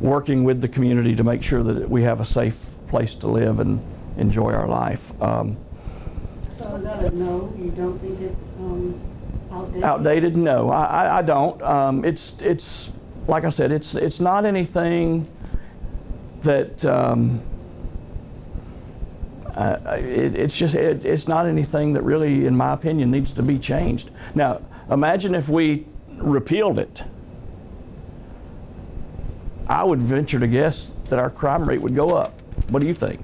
working with the community to make sure that we have a safe place to live and enjoy our life. So is that a no? You don't think it's outdated? Outdated? No, I don't. It's like I said, it's not anything that it's not anything that really, in my opinion, needs to be changed. Now, imagine if we repealed it. I would venture to guess that our crime rate would go up. What do you think?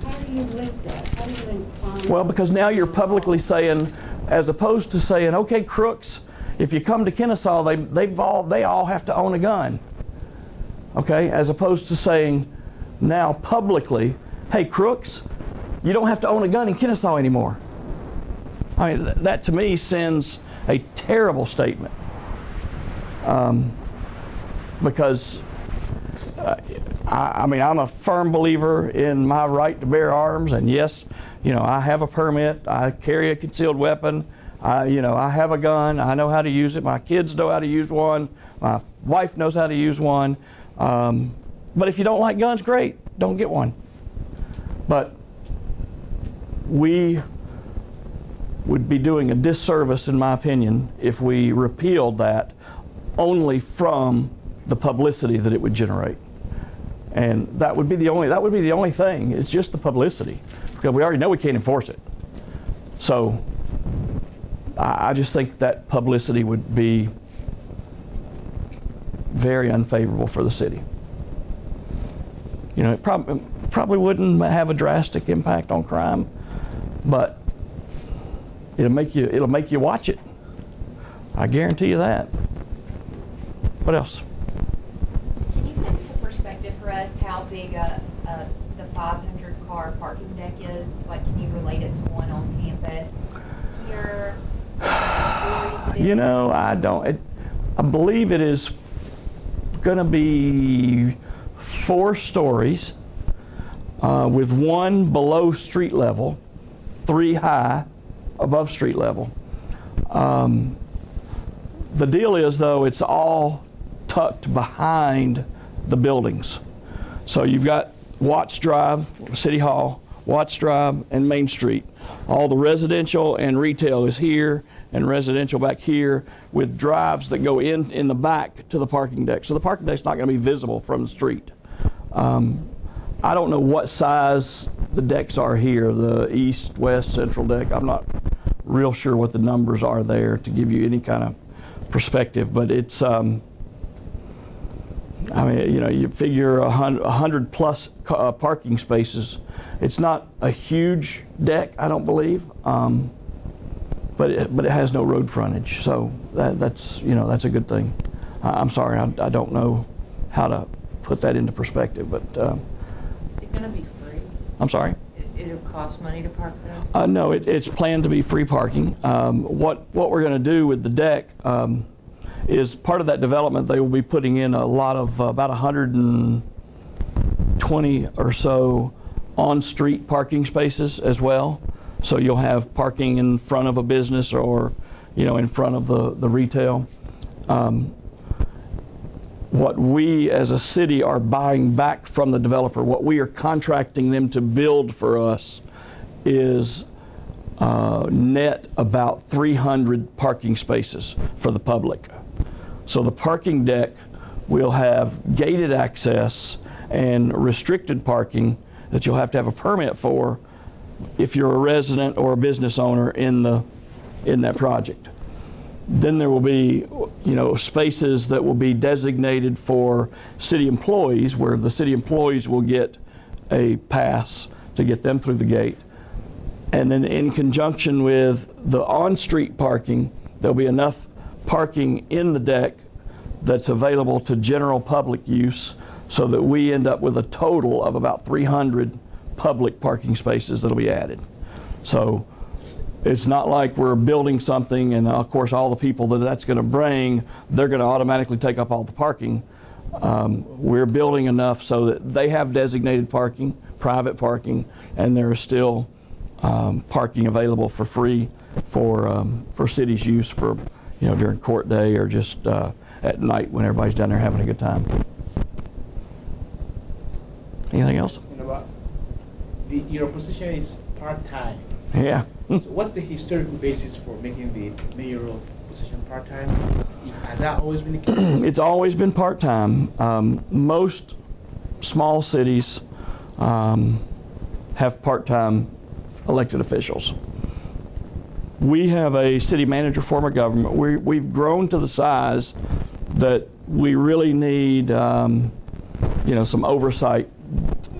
How do you link that? How do you link crime? Well, because now you're publicly saying, as opposed to saying, okay, crooks, if you come to Kennesaw, they all have to own a gun. Okay, as opposed to saying now publicly, hey, crooks, you don't have to own a gun in Kennesaw anymore. I mean, that to me sends a terrible statement. Because I mean, I'm a firm believer in my right to bear arms, and yes, you know, I have a permit, I carry a concealed weapon, you know, I have a gun, I know how to use it, my kids know how to use one, my wife knows how to use one. But if you don't like guns, great, don't get one. But we would be doing a disservice, in my opinion, if we repealed that only from the publicity that it would generate. And that would be the only thing. It's just the publicity, because we already know we can't enforce it. So I just think that publicity would be very unfavorable for the city. You know, it probably wouldn't have a drastic impact on crime, but it'll make you watch it. I guarantee you that. What else? Can you put into perspective for us how big the 500-car parking deck is? Like, can you relate it to one on campus here? You know, I don't. I believe it is going to be 4 stories with 1 below street level, 3 high above street level. The deal is, though, it's all tucked behind the buildings. So you've got Watts Drive, City Hall, Watts Drive, and Main Street. All the residential and retail is here, and residential back here, with drives that go in the back to the parking deck. So the parking deck's not going to be visible from the street. I don't know what size the decks are here, the east, west, central deck. I'm not real sure what the numbers are there to give you any kind of perspective, but it's, I mean, you know, you figure 100 plus parking spaces. It's not a huge deck, I don't believe, but it has no road frontage, so that's, you know, that's a good thing. I'm sorry, I don't know how to put that into perspective, but. Is it going to be free? I'm sorry? It'll cost money to park there? No, it's planned to be free parking. What we're going to do with the deck is part of that development. They will be putting in a lot of about 120 or so on-street parking spaces as well. So you'll have parking in front of a business or, you know, in front of the retail. What we as a city are buying back from the developer, what we are contracting them to build for us, is net about 300 parking spaces for the public. So the parking deck will have gated access and restricted parking that you'll have to have a permit for if you're a resident or a business owner in that project. Then there will be, you know, spaces that will be designated for city employees, where the city employees will get a pass to get them through the gate. And then in conjunction with the on-street parking, there'll be enough parking in the deck that's available to general public use, so that we end up with a total of about 300 public parking spaces that'll be added. So it's not like we're building something and of course all the people that's going to bring, they're going to automatically take up all the parking. We're building enough so that they have designated parking, private parking, and there is still parking available for free for city's use for, you know, during court day or just at night when everybody's down there having a good time. Anything else? You know what? Your position is part-time. Yeah. So what's the historical basis for making the mayoral position part-time? Has that always been the case? It's always been part-time. Most small cities have part-time elected officials. We have a city manager form of government. We've grown to the size that we really need, you know, some oversight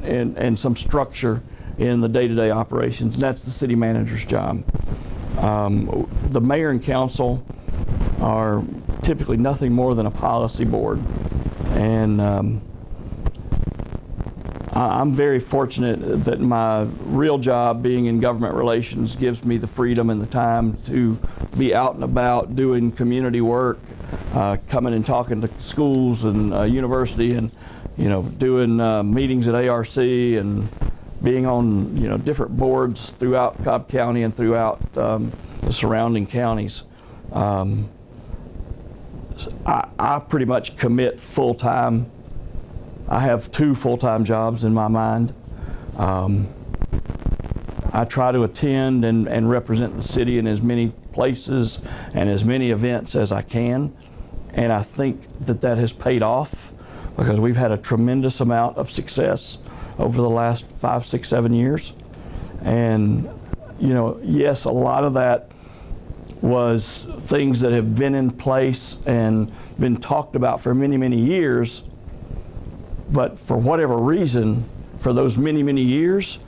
and some structure in the day-to-day operations, and that's the city manager's job. The mayor and council are typically nothing more than a policy board, and I'm very fortunate that my real job, being in government relations, gives me the freedom and the time to be out and about doing community work, coming and talking to schools and university, and, you know, doing meetings at ARC and being on, you know, different boards throughout Cobb County and throughout the surrounding counties. I pretty much commit full-time. I have 2 full-time jobs in my mind. I try to attend and represent the city in as many places and as many events as I can, and I think that has paid off, because we've had a tremendous amount of success over the last 5, 6, 7 years. And, you know, yes, a lot of that was things that have been in place and been talked about for many, many years, but for whatever reason, for those many, many years,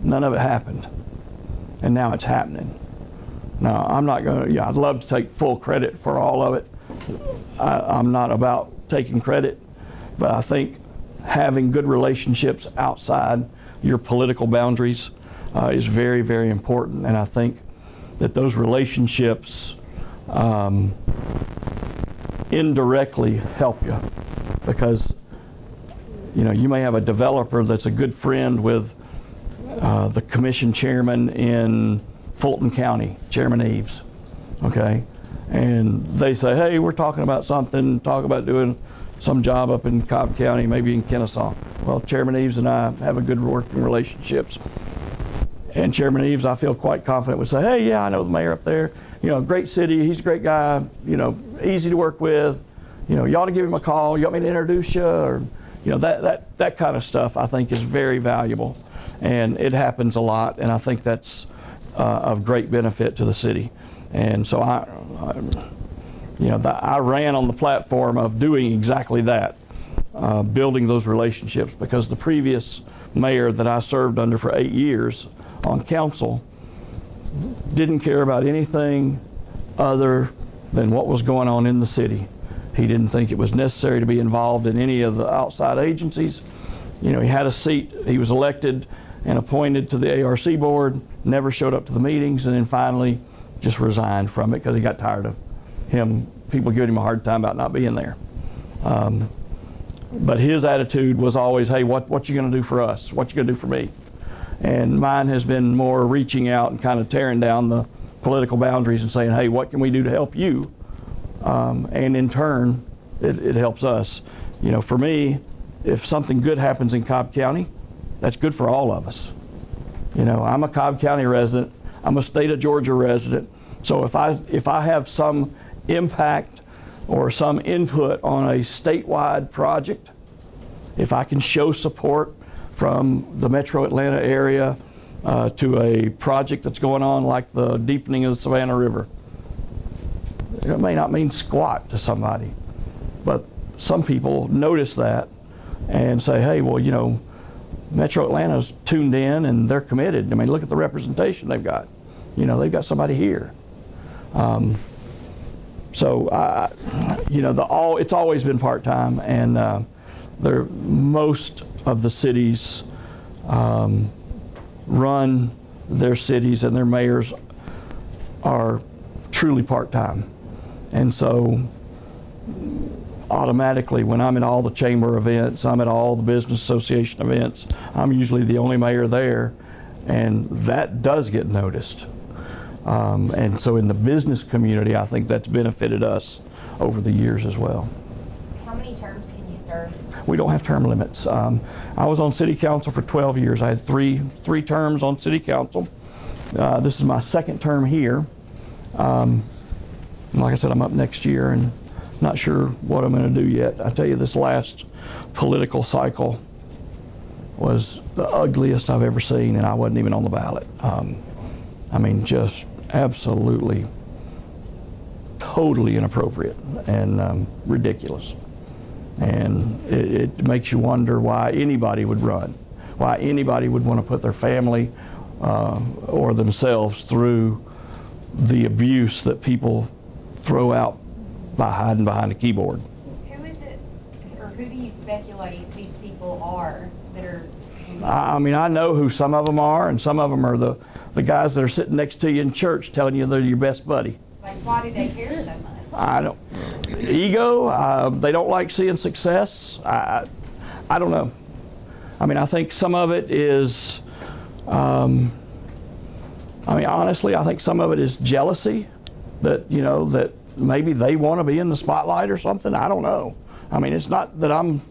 none of it happened. And now it's happening. Now, I'm not going to, I'd love to take full credit for all of it. I'm not about taking credit, but I think having good relationships outside your political boundaries is very, very important. And I think that those relationships indirectly help you, because, you know, you may have a developer that's a good friend with the commission chairman in Fulton County, Chairman Eves, okay? And they say, hey, we're talking about something, talk about doing some job up in Cobb County, maybe in Kennesaw. Well, Chairman Eves and I have a good working relationships. And Chairman Eves, I feel quite confident, would say, hey, yeah, I know the mayor up there. You know, great city, he's a great guy, you know, easy to work with. You know, you ought to give him a call. You want me to introduce you? Or, you know, that kind of stuff I think is very valuable. And it happens a lot, and I think that's of great benefit to the city. And so You know, I ran on the platform of doing exactly that, building those relationships, because the previous mayor that I served under for 8 years on council didn't care about anything other than what was going on in the city. He didn't think it was necessary to be involved in any of the outside agencies. You know, he had a seat, he was elected and appointed to the ARC board, never showed up to the meetings, and then finally just resigned from it because he got tired of people giving him a hard time about not being there. But his attitude was always, hey, what you gonna do for us? What you gonna do for me? And mine has been more reaching out and kind of tearing down the political boundaries and saying, hey, what can we do to help you? And in turn, it helps us. You know, for me, if something good happens in Cobb County, that's good for all of us. You know, I'm a Cobb County resident, I'm a state of Georgia resident, so if I have some impact or some input on a statewide project, if I can show support from the metro Atlanta area to a project that's going on like the deepening of the Savannah River, it may not mean squat to somebody, but some people notice that and say, hey, well, you know, Metro Atlanta's tuned in and they're committed. I mean, look at the representation they've got. You know, they've got somebody here. So, you know, it's always been part-time, and most of the cities run their cities and their mayors are truly part-time. And so automatically, when I'm at all the chamber events, I'm at all the business association events, I'm usually the only mayor there, and that does get noticed. And so in the business community, I think that's benefited us over the years as well. How many terms can you serve? We don't have term limits. I was on city council for 12 years. I had three terms on city council. This is my second term here. Like I said, I'm up next year and not sure what I'm going to do yet. I tell you, this last political cycle was the ugliest I've ever seen, and I wasn't even on the ballot. I mean, just absolutely, totally inappropriate and ridiculous. And it makes you wonder why anybody would run, why anybody would want to put their family or themselves through the abuse that people throw out by hiding behind a keyboard. Who is it, or who do you speculate these people are that are? I mean, I know who some of them are, and some of them are the guys that are sitting next to you in church telling you they're your best buddy. Like, why do they care so much? I don't. Ego. They don't like seeing success. I don't know. I mean, I think some of it is. I mean, honestly, I think some of it is jealousy. That, you know, that maybe they want to be in the spotlight or something. I don't know. I mean, it's not that I'm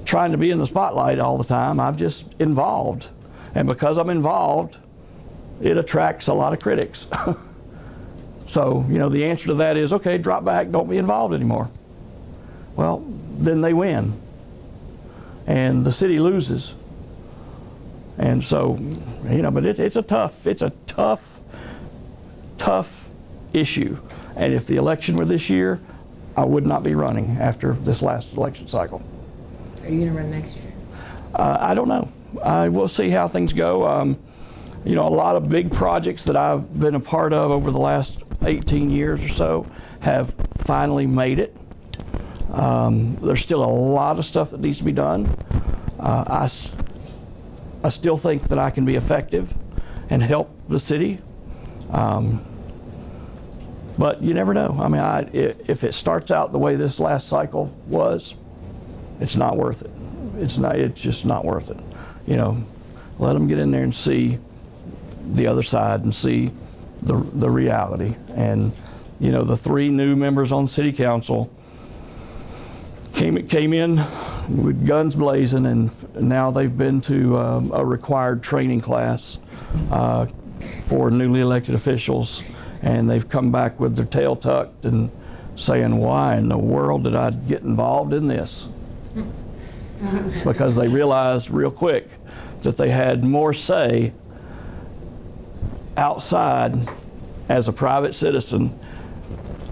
trying to be in the spotlight all the time. I'm just involved, and because I'm involved, it attracts a lot of critics. So, you know, the answer to that is, okay, drop back, don't be involved anymore. Well, then they win, and the city loses. And so, you know, but it's a tough issue. And if the election were this year, I would not be running after this last election cycle. Are you going to run next year? I don't know. We'll see how things go. You know, a lot of big projects that I've been a part of over the last 18 years or so have finally made it. There's still a lot of stuff that needs to be done. I still think that I can be effective and help the city. But you never know. I mean, if it starts out the way this last cycle was, it's not worth it. It's just not worth it. You know, let them get in there and see the other side and see the reality. And, you know, the 3 new members on city council came in with guns blazing, and now they've been to a required training class for newly elected officials, and they've come back with their tail tucked and saying, why in the world did I get involved in this? Because they realized real quick that they had more say outside as a private citizen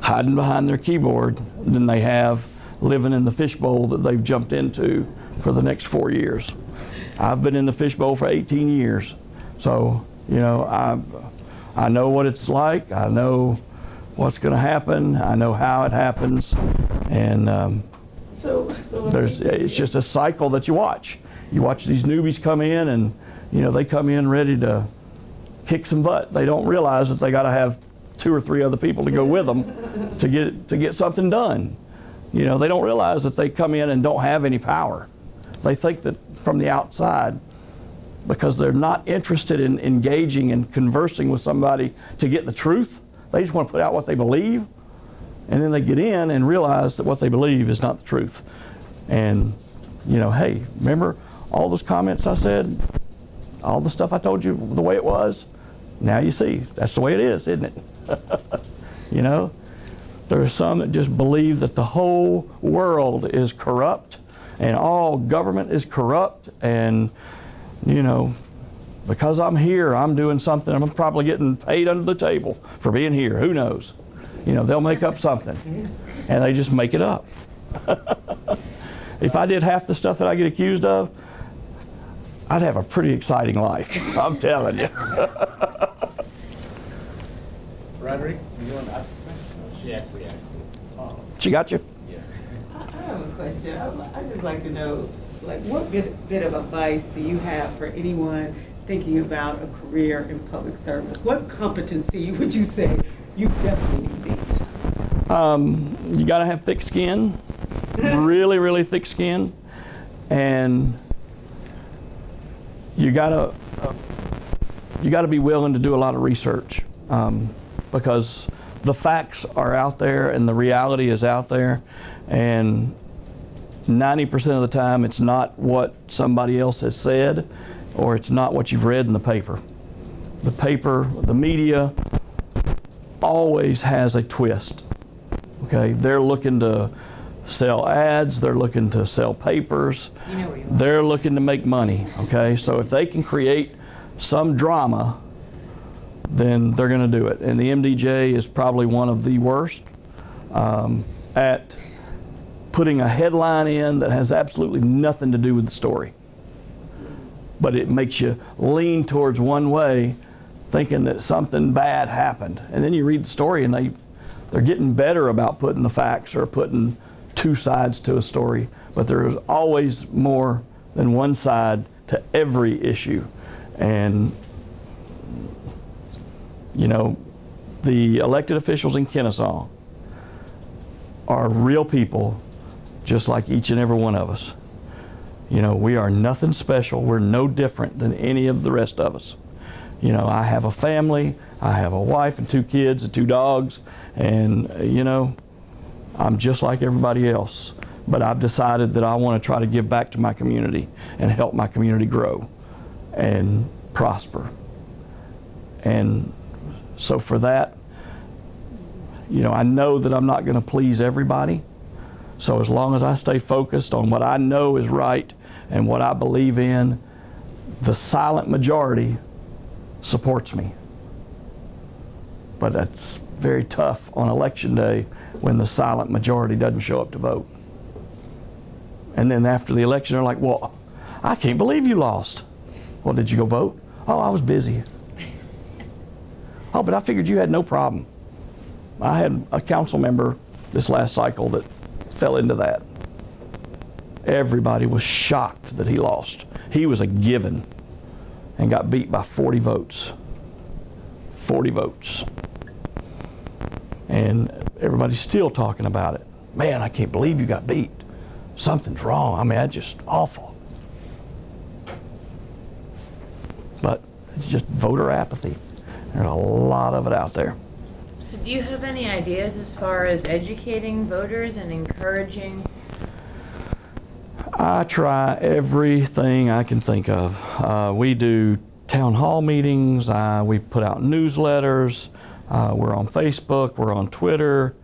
hiding behind their keyboard than they have living in the fishbowl that they've jumped into for the next 4 years. I've been in the fishbowl for 18 years. So, you know, I know what it's like. I know what's going to happen. I know how it happens. And it's just a cycle that you watch. You watch these newbies come in, and, you know, they come in ready to kick some butt. They don't realize that they got to have 2 or 3 other people to go with them to get something done. You know, they don't realize that they come in and don't have any power. They think that from the outside, because they're not interested in engaging and conversing with somebody to get the truth. They just want to put out what they believe, and then they get in and realize that what they believe is not the truth. And, you know, hey, remember all those comments I said, all the stuff I told you the way it was? Now you see, that's the way it is, isn't it? You know, there are some that just believe that the whole world is corrupt and all government is corrupt, and, you know, because I'm here, I'm doing something. I'm probably getting paid under the table for being here. Who knows? You know, they'll make up something, and they just make it up. If I did half the stuff that I get accused of, I'd have a pretty exciting life. I'm telling you. Roderick, you want to ask a question? She actually asked it. Oh, She got you? yeah. I have a question. I'd just like to know, like, what bit of advice do you have for anyone thinking about a career in public service? What competency would you say you definitely need? You got to have thick skin, really, really thick skin, and you got to be willing to do a lot of research, because the facts are out there and the reality is out there, and 90% of the time it's not what somebody else has said, or it's not what you've read in the paper. The paper, the media always has a twist. Okay, they're looking to sell ads, they're looking to sell papers, they're looking to make money. Okay, so if they can create some drama, then they're going to do it. And the MDJ is probably one of the worst at putting a headline in that has absolutely nothing to do with the story. But it makes you lean towards one way, thinking that something bad happened. And then you read the story and they're getting better about putting the facts or putting 2 sides to a story. But there is always more than one side to every issue. And, you know, the elected officials in Kennesaw are real people, just like each and every one of us. You know, we are nothing special. We're no different than any of the rest of us. You know, I have a family, I have a wife and 2 kids and 2 dogs, and, you know, I'm just like everybody else. But I've decided that I want to try to give back to my community and help my community grow and prosper. And so for that, you know, I know that I'm not going to please everybody. So as long as I stay focused on what I know is right and what I believe in, the silent majority supports me. But that's very tough on election day when the silent majority doesn't show up to vote. And then after the election, they're like, well, I can't believe you lost. Well, did you go vote? Oh, I was busy. Oh, but I figured you had no problem. I had a council member this last cycle that fell into that. Everybody was shocked that he lost. He was a given and got beat by 40 votes. 40 votes. And everybody's still talking about it. Man, I can't believe you got beat. Something's wrong. I mean, that's just awful. But it's just voter apathy. There's a lot of it out there. So do you have any ideas as far as educating voters and encouraging? I try everything I can think of. We do town hall meetings, we put out newsletters, we're on Facebook, we're on Twitter,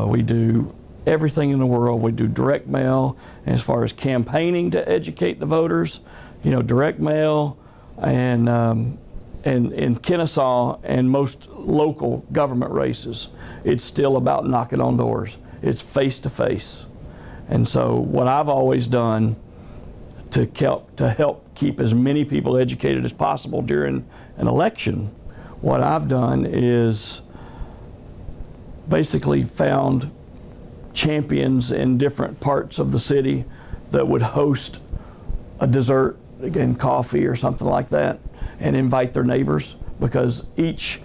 we do everything in the world. We do direct mail. And as far as campaigning to educate the voters, you know, direct mail and and in Kennesaw and most local government races, it's still about knocking on doors. It's face to face. And so what I've always done to help keep as many people educated as possible during an election, what I've done is basically found champions in different parts of the city that would host a dessert, again, coffee or something like that, and invite their neighbors, because each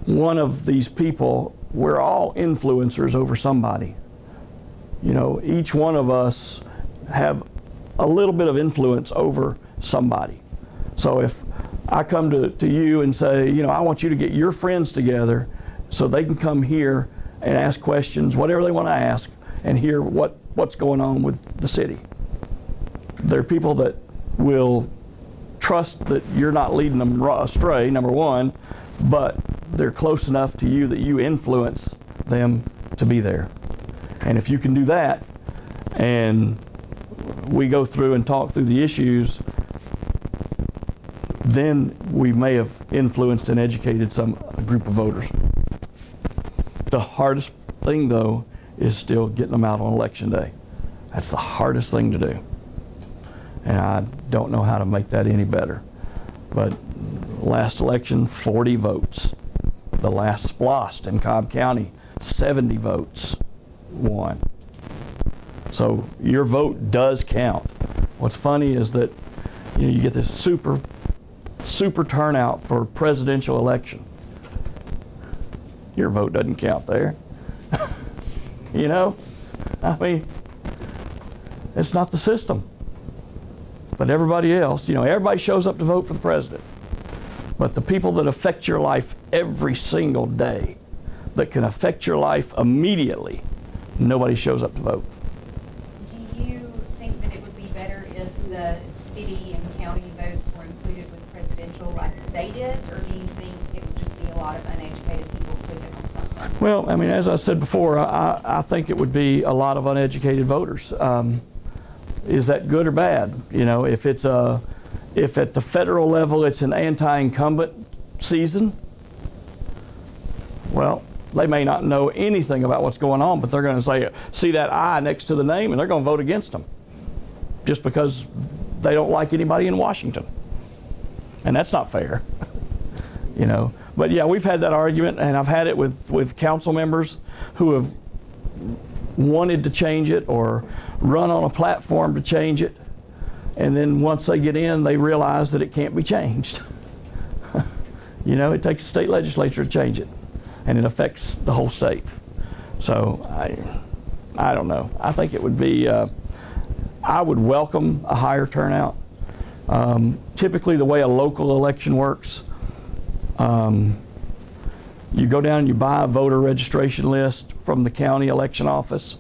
one of these people, we're all influencers over somebody. You know, each one of us have a little bit of influence over somebody. So if I come to you and say, you know, I want you to get your friends together so they can come here and ask questions, whatever they want to ask, and hear what's going on with the city. There are people that will trust that you're not leading them astray, number one, but they're close enough to you that you influence them to be there. And if you can do that, and we go through and talk through the issues, then we may have influenced and educated a group of voters. The hardest thing, though, is still getting them out on election day. That's the hardest thing to do. And I don't know how to make that any better. But last election, 40 votes. The last SPLOST in Cobb County, 70 votes won. So your vote does count. What's funny is that you get this super turnout for a presidential election. Your vote doesn't count there. You know? I mean, it's not the system. But everybody else, everybody shows up to vote for the president. But the people that affect your life every single day, that can affect your life immediately, nobody shows up to vote. Do you think that it would be better if the city and county votes were included with presidential like the state is, or do you think it would just be a lot of uneducated people clicking on something? Well, I mean, as I said before, I think it would be a lot of uneducated voters. Is that good or bad? If at the federal level it's an anti-incumbent season, well, they may not know anything about what's going on, but they're going to see that I next to the name, and they're going to vote against them just because they don't like anybody in Washington. And that's not fair. But yeah, we've had that argument, and I've had it with council members who have wanted to change it or run on a platform to change it, and then once they get in, they realize that it can't be changed. It takes the state legislature to change it, and it affects the whole state. So I don't know. I think it would be, I would welcome a higher turnout. Typically the way a local election works, you go down and you buy a voter registration list from the county election office,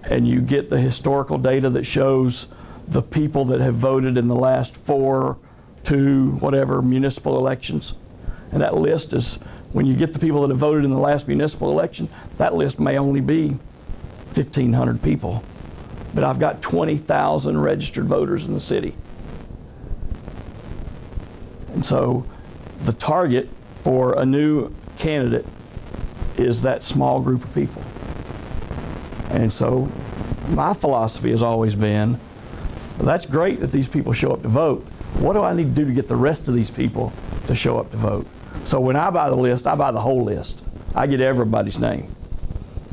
and you get the historical data that shows the people that have voted in the last 4, 2, whatever municipal elections. And that list is, when you get the people that have voted in the last municipal election, that list may only be 1,500 people. But I've got 20,000 registered voters in the city. And so the target for a new candidate is that small group of people. And so my philosophy has always been, well, that's great that these people show up to vote. What do I need to do to get the rest of these people to show up to vote? So when I buy the list, I buy the whole list. I get everybody's name.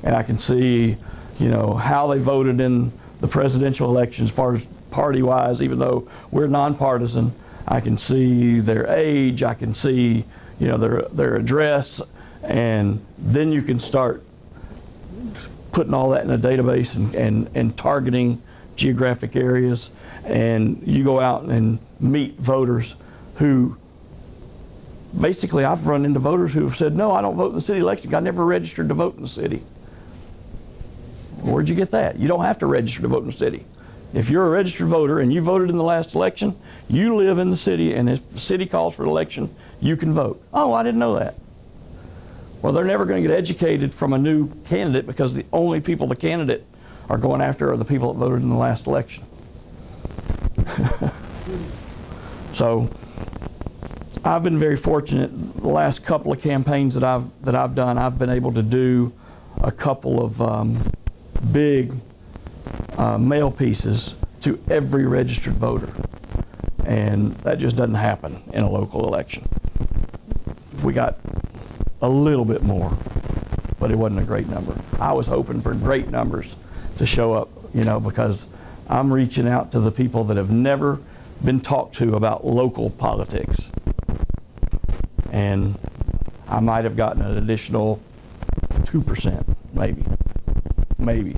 And I can see, how they voted in the presidential election as far as party-wise, even though we're nonpartisan. I can see their age, I can see, their address, and then you can start putting all that in a database and targeting geographic areas. And you go out and meet voters who, basically I've run into voters who have said, no, I don't vote in the city election. I never registered to vote in the city. Where'd you get that? You don't have to register to vote in the city. If you're a registered voter and you voted in the last election, you live in the city, and if the city calls for an election, you can vote. Oh, I didn't know that. Well, they're never going to get educated from a new candidate, because the only people the candidate are going after are the people that voted in the last election. So I've been very fortunate. The last couple of campaigns that I've done, I've been able to do a couple of big mail pieces to every registered voter, and that just doesn't happen in a local election. We got a little bit more, but it wasn't a great number. I was hoping for great numbers to show up, you know, because I'm reaching out to the people that have never been talked to about local politics. And I might have gotten an additional 2%, maybe.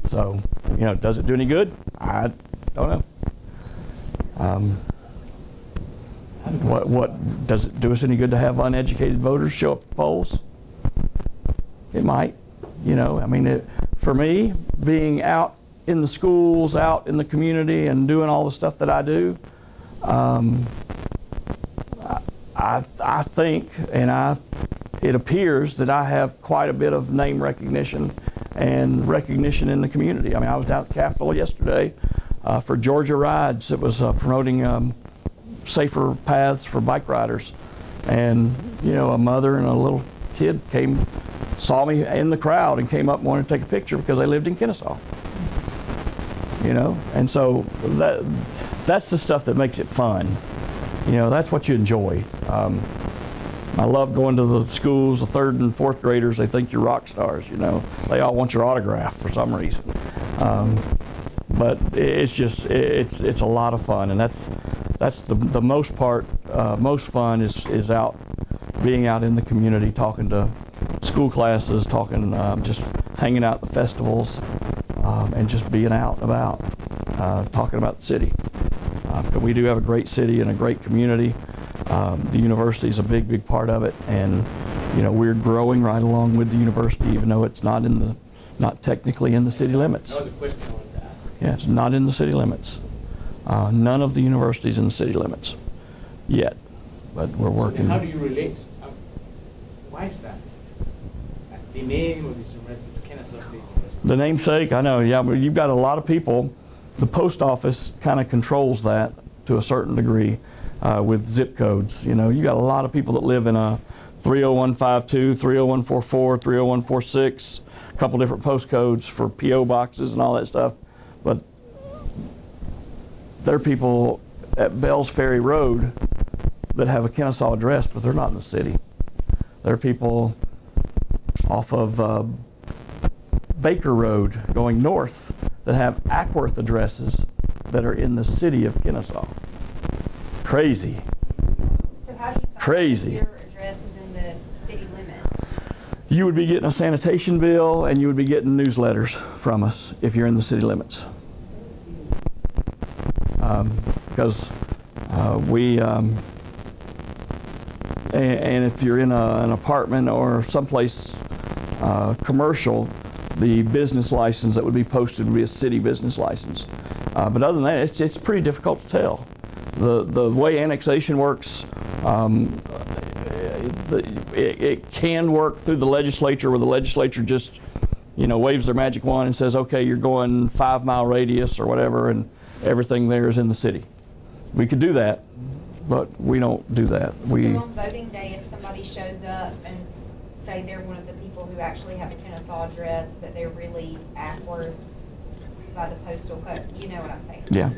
So, you know, does it do any good? I don't know. What does it do us any good to have uneducated voters show up at polls? It might, you know. I mean, for me, being out in the schools, out in the community, and doing all the stuff that I do, I think, and it appears that I have quite a bit of name recognition and recognition in the community. I mean, I was down at the Capitol yesterday for Georgia Rides. It was promoting safer paths for bike riders, and you know, a mother and a little kid saw me in the crowd and came up and wanted to take a picture because they lived in Kennesaw. You know, and so that's the stuff that makes it fun. You know, that's what you enjoy. I love going to the schools, the 3rd and 4th graders. They think you're rock stars, you know. They all want your autograph for some reason. But it's just, it's a lot of fun, and that's the most part. Most fun is being out in the community, talking to school classes, talking, just hanging out at the festivals, and just being out and about, talking about the city. We do have a great city and a great community. The university is a big part of it, and you know, we're growing right along with the university, even though it's not technically in the city limits. That was a question I wanted to ask. Yeah, it's not in the city limits. None of the universities in the city limits yet, but we're working. So how do you relate? Why is that? The name of this university is Kennesaw State University. The namesake, I know. Yeah, but you've got a lot of people. The post office kind of controls that to a certain degree with zip codes. You know, you got a lot of people that live in a 30152, 30144, 30146, a couple different postcodes for PO boxes and all that stuff. But there are people at Bells Ferry Road that have a Kennesaw address, but they're not in the city. There are people off of Baker Road going north that have Ackworth addresses that are in the city of Kennesaw. Crazy. So how do you find Crazy. your address is in the city limits? You would be getting a sanitation bill, and you would be getting newsletters from us if you're in the city limits. Because we, and if you're in an apartment or someplace commercial, the business license that would be posted would be a city business license. But other than that, it's pretty difficult to tell. The way annexation works, it can work through the legislature, where the legislature just, you know, waves their magic wand and says, okay, you're going 5-mile radius or whatever, and everything there is in the city. We could do that, but we don't do that. So on voting day, if somebody shows up and say they're one of the people who actually have a Kennesaw address, but they're really Ackworth by the postal code, you know what I'm saying? Yeah.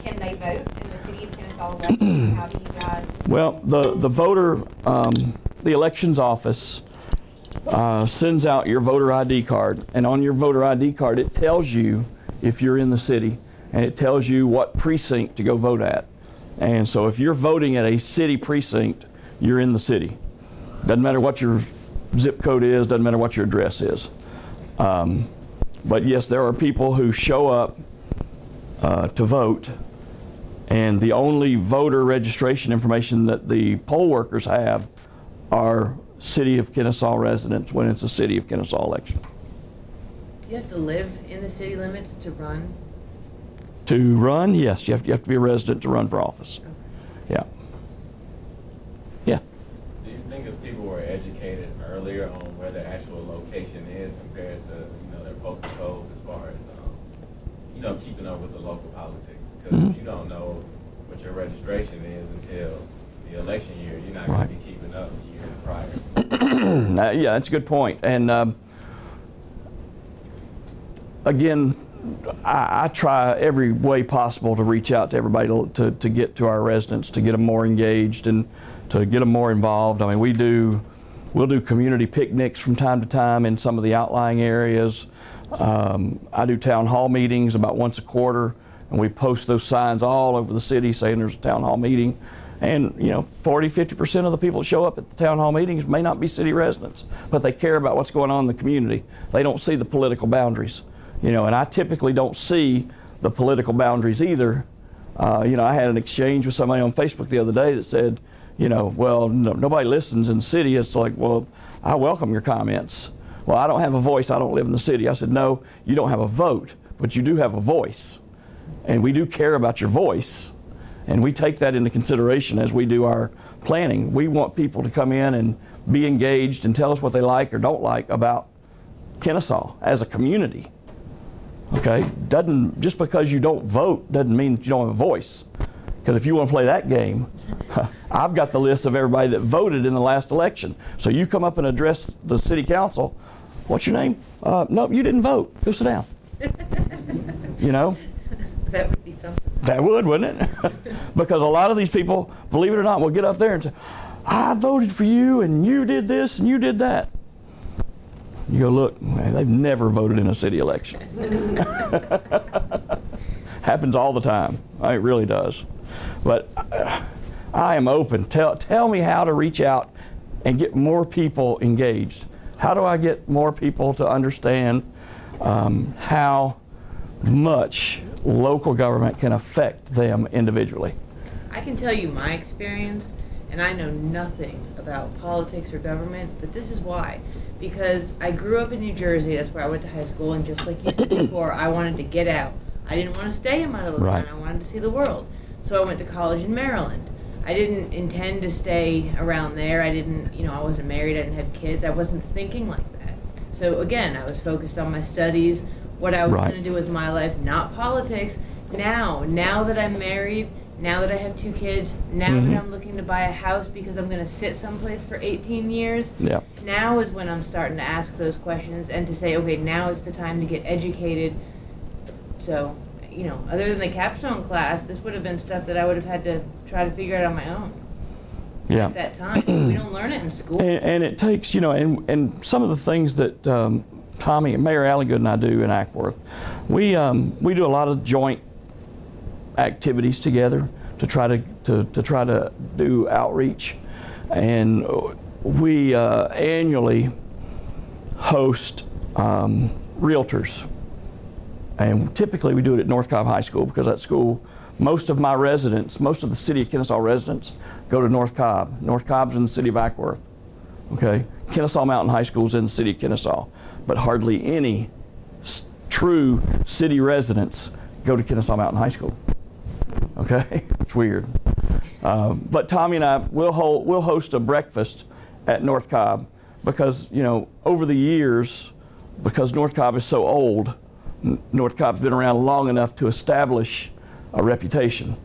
Can they vote in the city of Kennesaw election? How do you guys? Well, the voter, the elections office sends out your voter ID card, and on your voter ID card it tells you if you're in the city, and it tells you what precinct to go vote at. And so if you're voting at a city precinct, you're in the city. Doesn't matter what your zip code is, doesn't matter what your address is. But yes, there are people who show up to vote, and the only voter registration information that the poll workers have are City of Kennesaw residents when it's a City of Kennesaw election. You have to live in the city limits to run? To run, yes, you have to be a resident to run for office. Yeah. Yeah. Do you think if people were educated earlier on where their actual location is compared to, you know, their postal code, as far as, you know, keeping up with the local politics? Because if you don't know what your registration is until the the election year, you're not Right. going to be keeping up the years prior. Yeah, that's a good point. And again, I try every way possible to reach out to everybody to get to our residents, to get them more engaged and to get them more involved. I mean, we'll do community picnics from time to time in some of the outlying areas. I do town hall meetings about once a quarter, and we post those signs all over the city saying there's a town hall meeting. And 40–50% of the people that show up at the town hall meetings may not be city residents, but they care about what's going on in the community. They don't see the political boundaries, and I typically don't see the political boundaries either. I had an exchange with somebody on Facebook the other day that said, well, nobody listens in the city. It's like, well, I welcome your comments. Well, I don't have a voice. I don't live in the city. I said, no, you don't have a vote, but you do have a voice. And we do care about your voice. And we take that into consideration as we do our planning. We want people to come in and be engaged and tell us what they like or don't like about Kennesaw as a community. Okay? Just because you don't vote doesn't mean that you don't have a voice. Because if you want to play that game, I've got the list of everybody that voted in the last election. So you come up and address the city council. What's your name? No, you didn't vote. Go sit down. That would be something. That would, wouldn't it? Because a lot of these people, believe it or not, will get up there and say, I voted for you and you did this and you did that. You go, look, man, they've never voted in a city election. Happens all the time. It really does. But I am open. Tell me how to reach out and get more people engaged. How do I get more people to understand how much local government can affect them individually? I can tell you my experience, and I know nothing about politics or government, but this is why. Because I grew up in New Jersey, that's where I went to high school, and just like you said before, I wanted to get out. I didn't want to stay in my little town, I wanted to see the world. So I went to college in Maryland. I didn't intend to stay around there. I didn't, I wasn't married, I didn't have kids. I wasn't thinking like that. So again, I was focused on my studies, what I was going to do with my life, not politics. Now that I'm married, now that I have 2 kids, now that I'm looking to buy a house because I'm going to sit someplace for 18 years, now is when I'm starting to ask those questions and to say, okay, now is the time to get educated. So, other than the capstone class, this would have been stuff that I would have had to try to figure out on my own. Yeah. At that time. We don't learn it in school. And it takes, and some of the things that Tommy and Mayor Alligood and I do in Ackworth, we do a lot of joint activities together to try to do outreach, and we annually host realtors, and typically we do it at North Cobb High School because that school, most of the city of Kennesaw residents go to North Cobb. North Cobb's in the city of Ackworth. Okay, Kennesaw Mountain High School is in the city of Kennesaw, but hardly any true city residents go to Kennesaw Mountain High School. Okay, it's weird. But Tommy and I will host a breakfast at North Cobb because over the years, because North Cobb is so old, North Cobb's been around long enough to establish a reputation,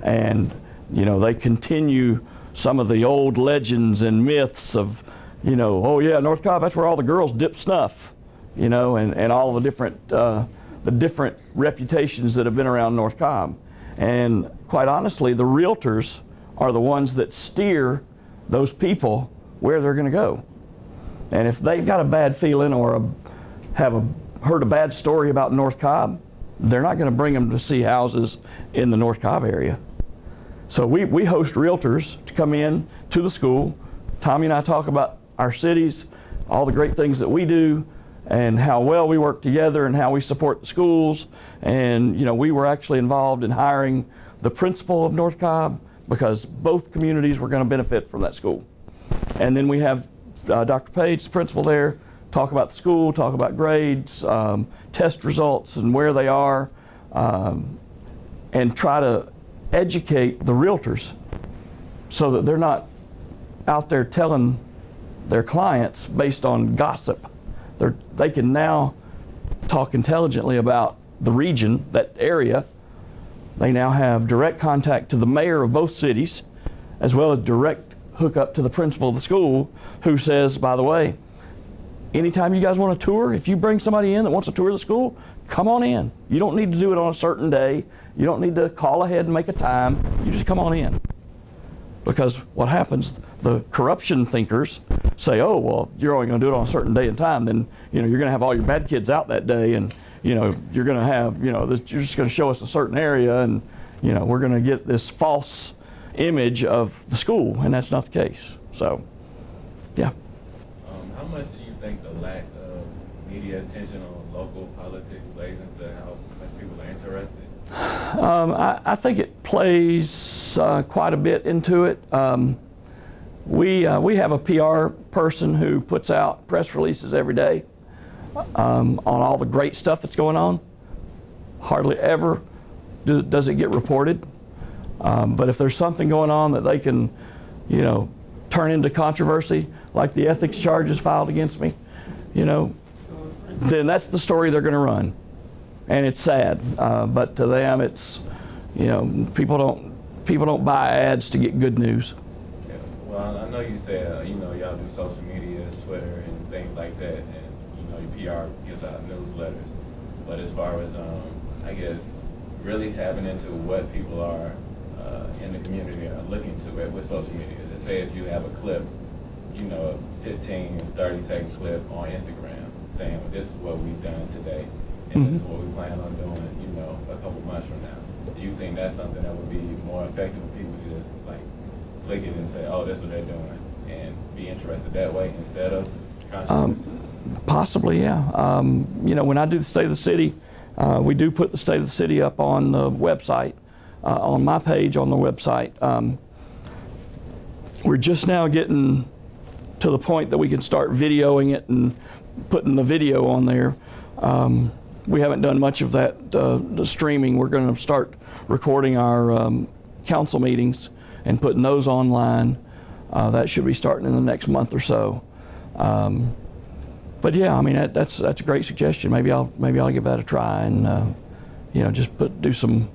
and they continue some of the old legends and myths of oh yeah, North Cobb, that's where all the girls dip snuff, and all the different reputations that have been around North Cobb. And quite honestly, the realtors are the ones that steer those people where they're going to go. And if they've got a bad feeling or heard a bad story about North Cobb, they're not going to bring them to see houses in the North Cobb area. So we host realtors to come in to the school. Tommy and I talk about our cities, all the great things that we do, and how well we work together and how we support the schools. And we were actually involved in hiring the principal of North Cobb because both communities were going to benefit from that school. And then we have Dr. Page, the principal there, talk about the school, talk about grades, test results and where they are, and try to educate the realtors so that they're not out there telling their clients based on gossip. They can now talk intelligently about the region, that area. They now have direct contact to the mayor of both cities, as well as direct hookup to the principal of the school, who says, by the way, anytime you guys want a tour, if you bring somebody in that wants a tour of the school, come on in. You don't need to do it on a certain day. You don't need to call ahead and make a time. You just come on in. Because what happens, the corruption thinkers say, oh, well, you're only going to do it on a certain day and time, then you're going to have all your bad kids out that day, and you're going to have, you're just going to show us a certain area, and we're going to get this false image of the school, and that's not the case. So, yeah. How much do you think the lack of media attention on local politics plays into how much people are interested? I think it plays quite a bit into it. We have a PR person who puts out press releases every day on all the great stuff that's going on. Hardly ever does it get reported. But if there's something going on that they can, turn into controversy, like the ethics charges filed against me, then that's the story they're going to run. And it's sad, but to them, it's, people don't buy ads to get good news. Yeah. Well, I know you said, y'all do social media, Twitter, and things like that, and your PR gives out newsletters. But as far as, I guess, really tapping into what people are in the community are looking to with social media. Let's say if you have a clip, a 15, 30-second clip on Instagram saying, well, this is what we've done today, and this is what we plan on doing, a couple months from now. Do you think that's something that would be more effective for people to just click it and say, oh, this is what they're doing, and be interested that way instead of controversy? Possibly, yeah. When I do the State of the City, we do put the State of the City up on the website, on my page on the website. We're just now getting to the point that we can start videoing it and putting the video on there. We haven't done much of that, the streaming. We're going to start recording our council meetings and putting those online. That should be starting in the next month or so. But yeah, I mean, that's a great suggestion. Maybe I'll give that a try, and just do some,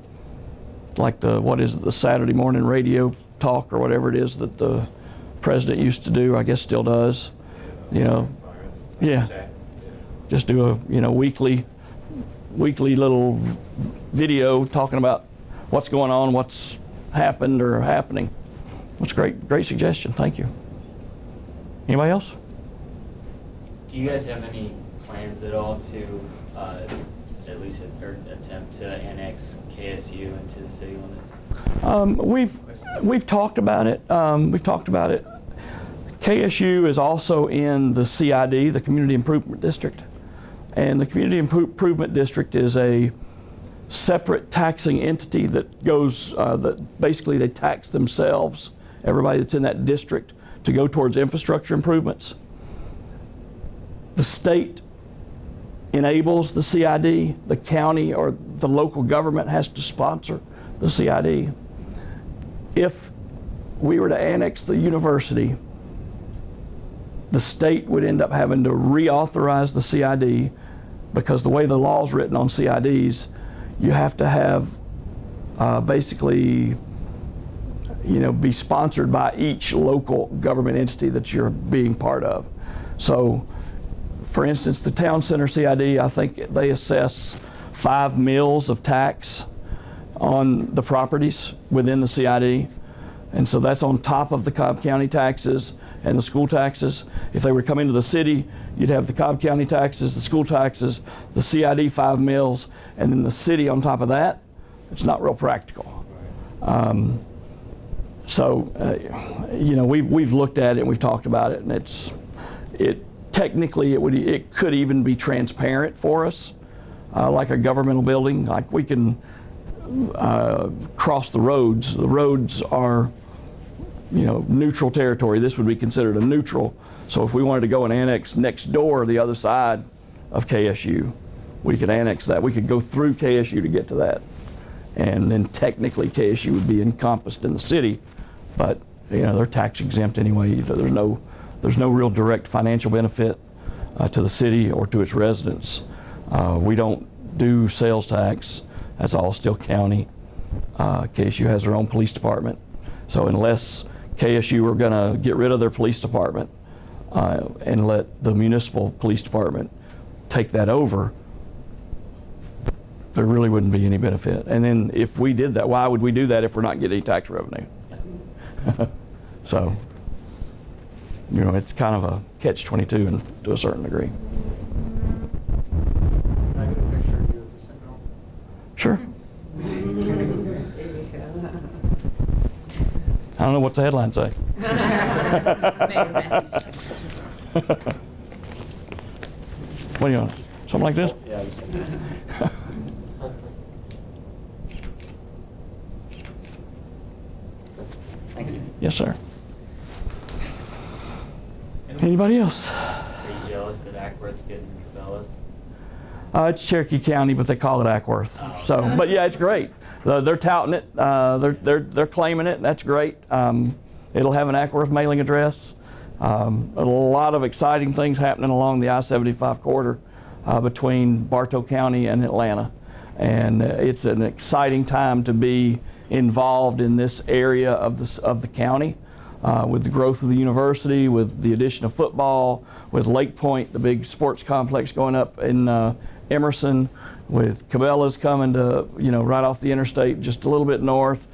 like the Saturday morning radio talk or whatever it is that the president used to do. I guess still does. Yeah. Just do a weekly little video talking about what's going on, what's happened or happening. That's a great suggestion. Thank you. Anybody else? Do you guys have any plans at all to at least attempt to annex KSU into the city limits? We've talked about it. KSU is also in the CID, the Community Improvement District. And the Community Improvement District is a separate taxing entity that goes, that basically they tax themselves, everybody that's in that district, to go towards infrastructure improvements. The state enables the CID, the county or the local government has to sponsor the CID. If we were to annex the university, the state would end up having to reauthorize the CID, because the way the law is written on CIDs, you have to have basically, be sponsored by each local government entity that you're being part of. So, for instance, the Town Center CID, I think they assess 5 mills of tax on the properties within the CID. And so that's on top of the Cobb County taxes and the school taxes. If they were coming to the city, you'd have the Cobb County taxes, the school taxes, the CID 5 mills, and then the city on top of that. It's not real practical. We've looked at it and we've talked about it, and technically it could even be transparent for us, like a governmental building. Like we can cross the roads. The roads are neutral territory. This would be considered a neutral. So if we wanted to go and annex next door, the other side of KSU, we could annex that. We could go through KSU to get to that. And then technically KSU would be encompassed in the city, but they're tax exempt anyway. There's no real direct financial benefit to the city or to its residents. We don't do sales tax. That's all still county. KSU has their own police department. So unless KSU were going to get rid of their police department and let the municipal police department take that over, there really wouldn't be any benefit. And then if we did that, why would we do that if we're not getting any tax revenue? So, you know, it's kind of a catch-22 to a certain degree. Can I get a picture of you at the Sentinel? Sure. I don't know what's the headline say. What do you want? Something like this? Yeah. Thank you. Yes, sir. Anybody else? Are you jealous that Ackworth's getting Cabela's? It's Cherokee County, but they call it Ackworth. Oh. So, but yeah, it's great. They're touting it. They're claiming it. That's great. It'll have an Ackworth mailing address. A lot of exciting things happening along the I-75 corridor between Bartow County and Atlanta, and it's an exciting time to be involved in this area of the county. With the growth of the university, with the addition of football, with Lake Point, the big sports complex going up in Emerson, with Cabela's coming to, you know, right off the interstate just a little bit north,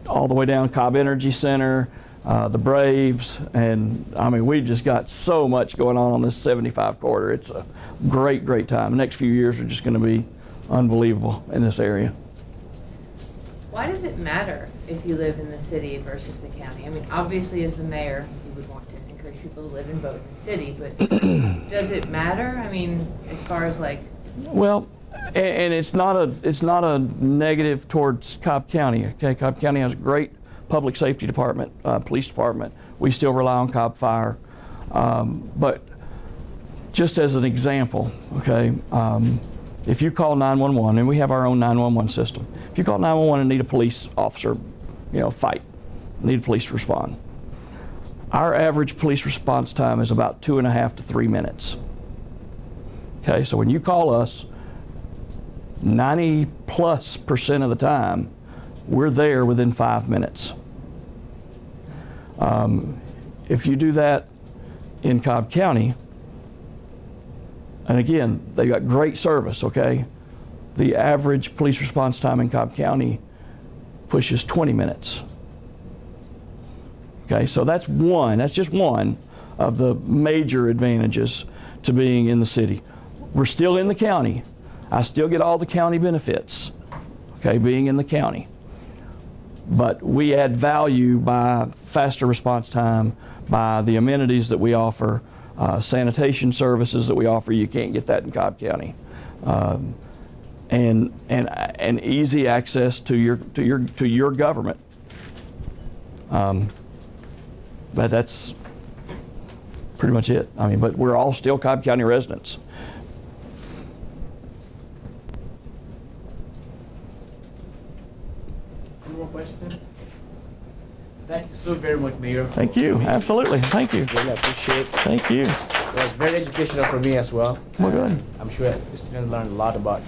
all the way down Cobb Energy Center, the Braves, and I mean, we just got so much going on this 75 corridor. It's a great, great time. The next few years are just going to be unbelievable in this area. Why does it matter if you live in the city versus the county? I mean, obviously, as the mayor, you would want to encourage people to live and vote in the city, but does it matter? I mean, as far as like... Well, and it's not a negative towards Cobb County. Okay, Cobb County has a great public safety department, police department. We still rely on Cobb Fire, but just as an example, okay. If you call 911, and we have our own 911 system, if you call 911 and need a police officer, you know, need a police to respond, our average police response time is about 2.5 to 3 minutes. Okay, so when you call us, 90+% of the time, we're there within 5 minutes. If you do that in Cobb County, and again, they got great service, okay? The average police response time in Cobb County pushes 20 minutes. Okay, so that's just one of the major advantages to being in the city. We're still in the county. I still get all the county benefits, okay, being in the county. But we add value by faster response time, by the amenities that we offer, sanitation services that we offer. You can't get that in Cobb County, and easy access to your government. But that's pretty much it. I mean, but we're all still Cobb County residents. Any more questions? Thank you so very much, Mayor. Thank you. Absolutely. Thank you. Really appreciate it. Thank you. It was very educational for me as well. Well, good. I'm sure the students learned a lot about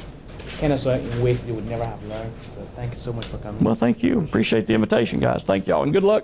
Kennesaw in ways they would never have learned. So thank you so much for coming. Well, thank you. Appreciate the invitation, guys. Thank y'all, and good luck.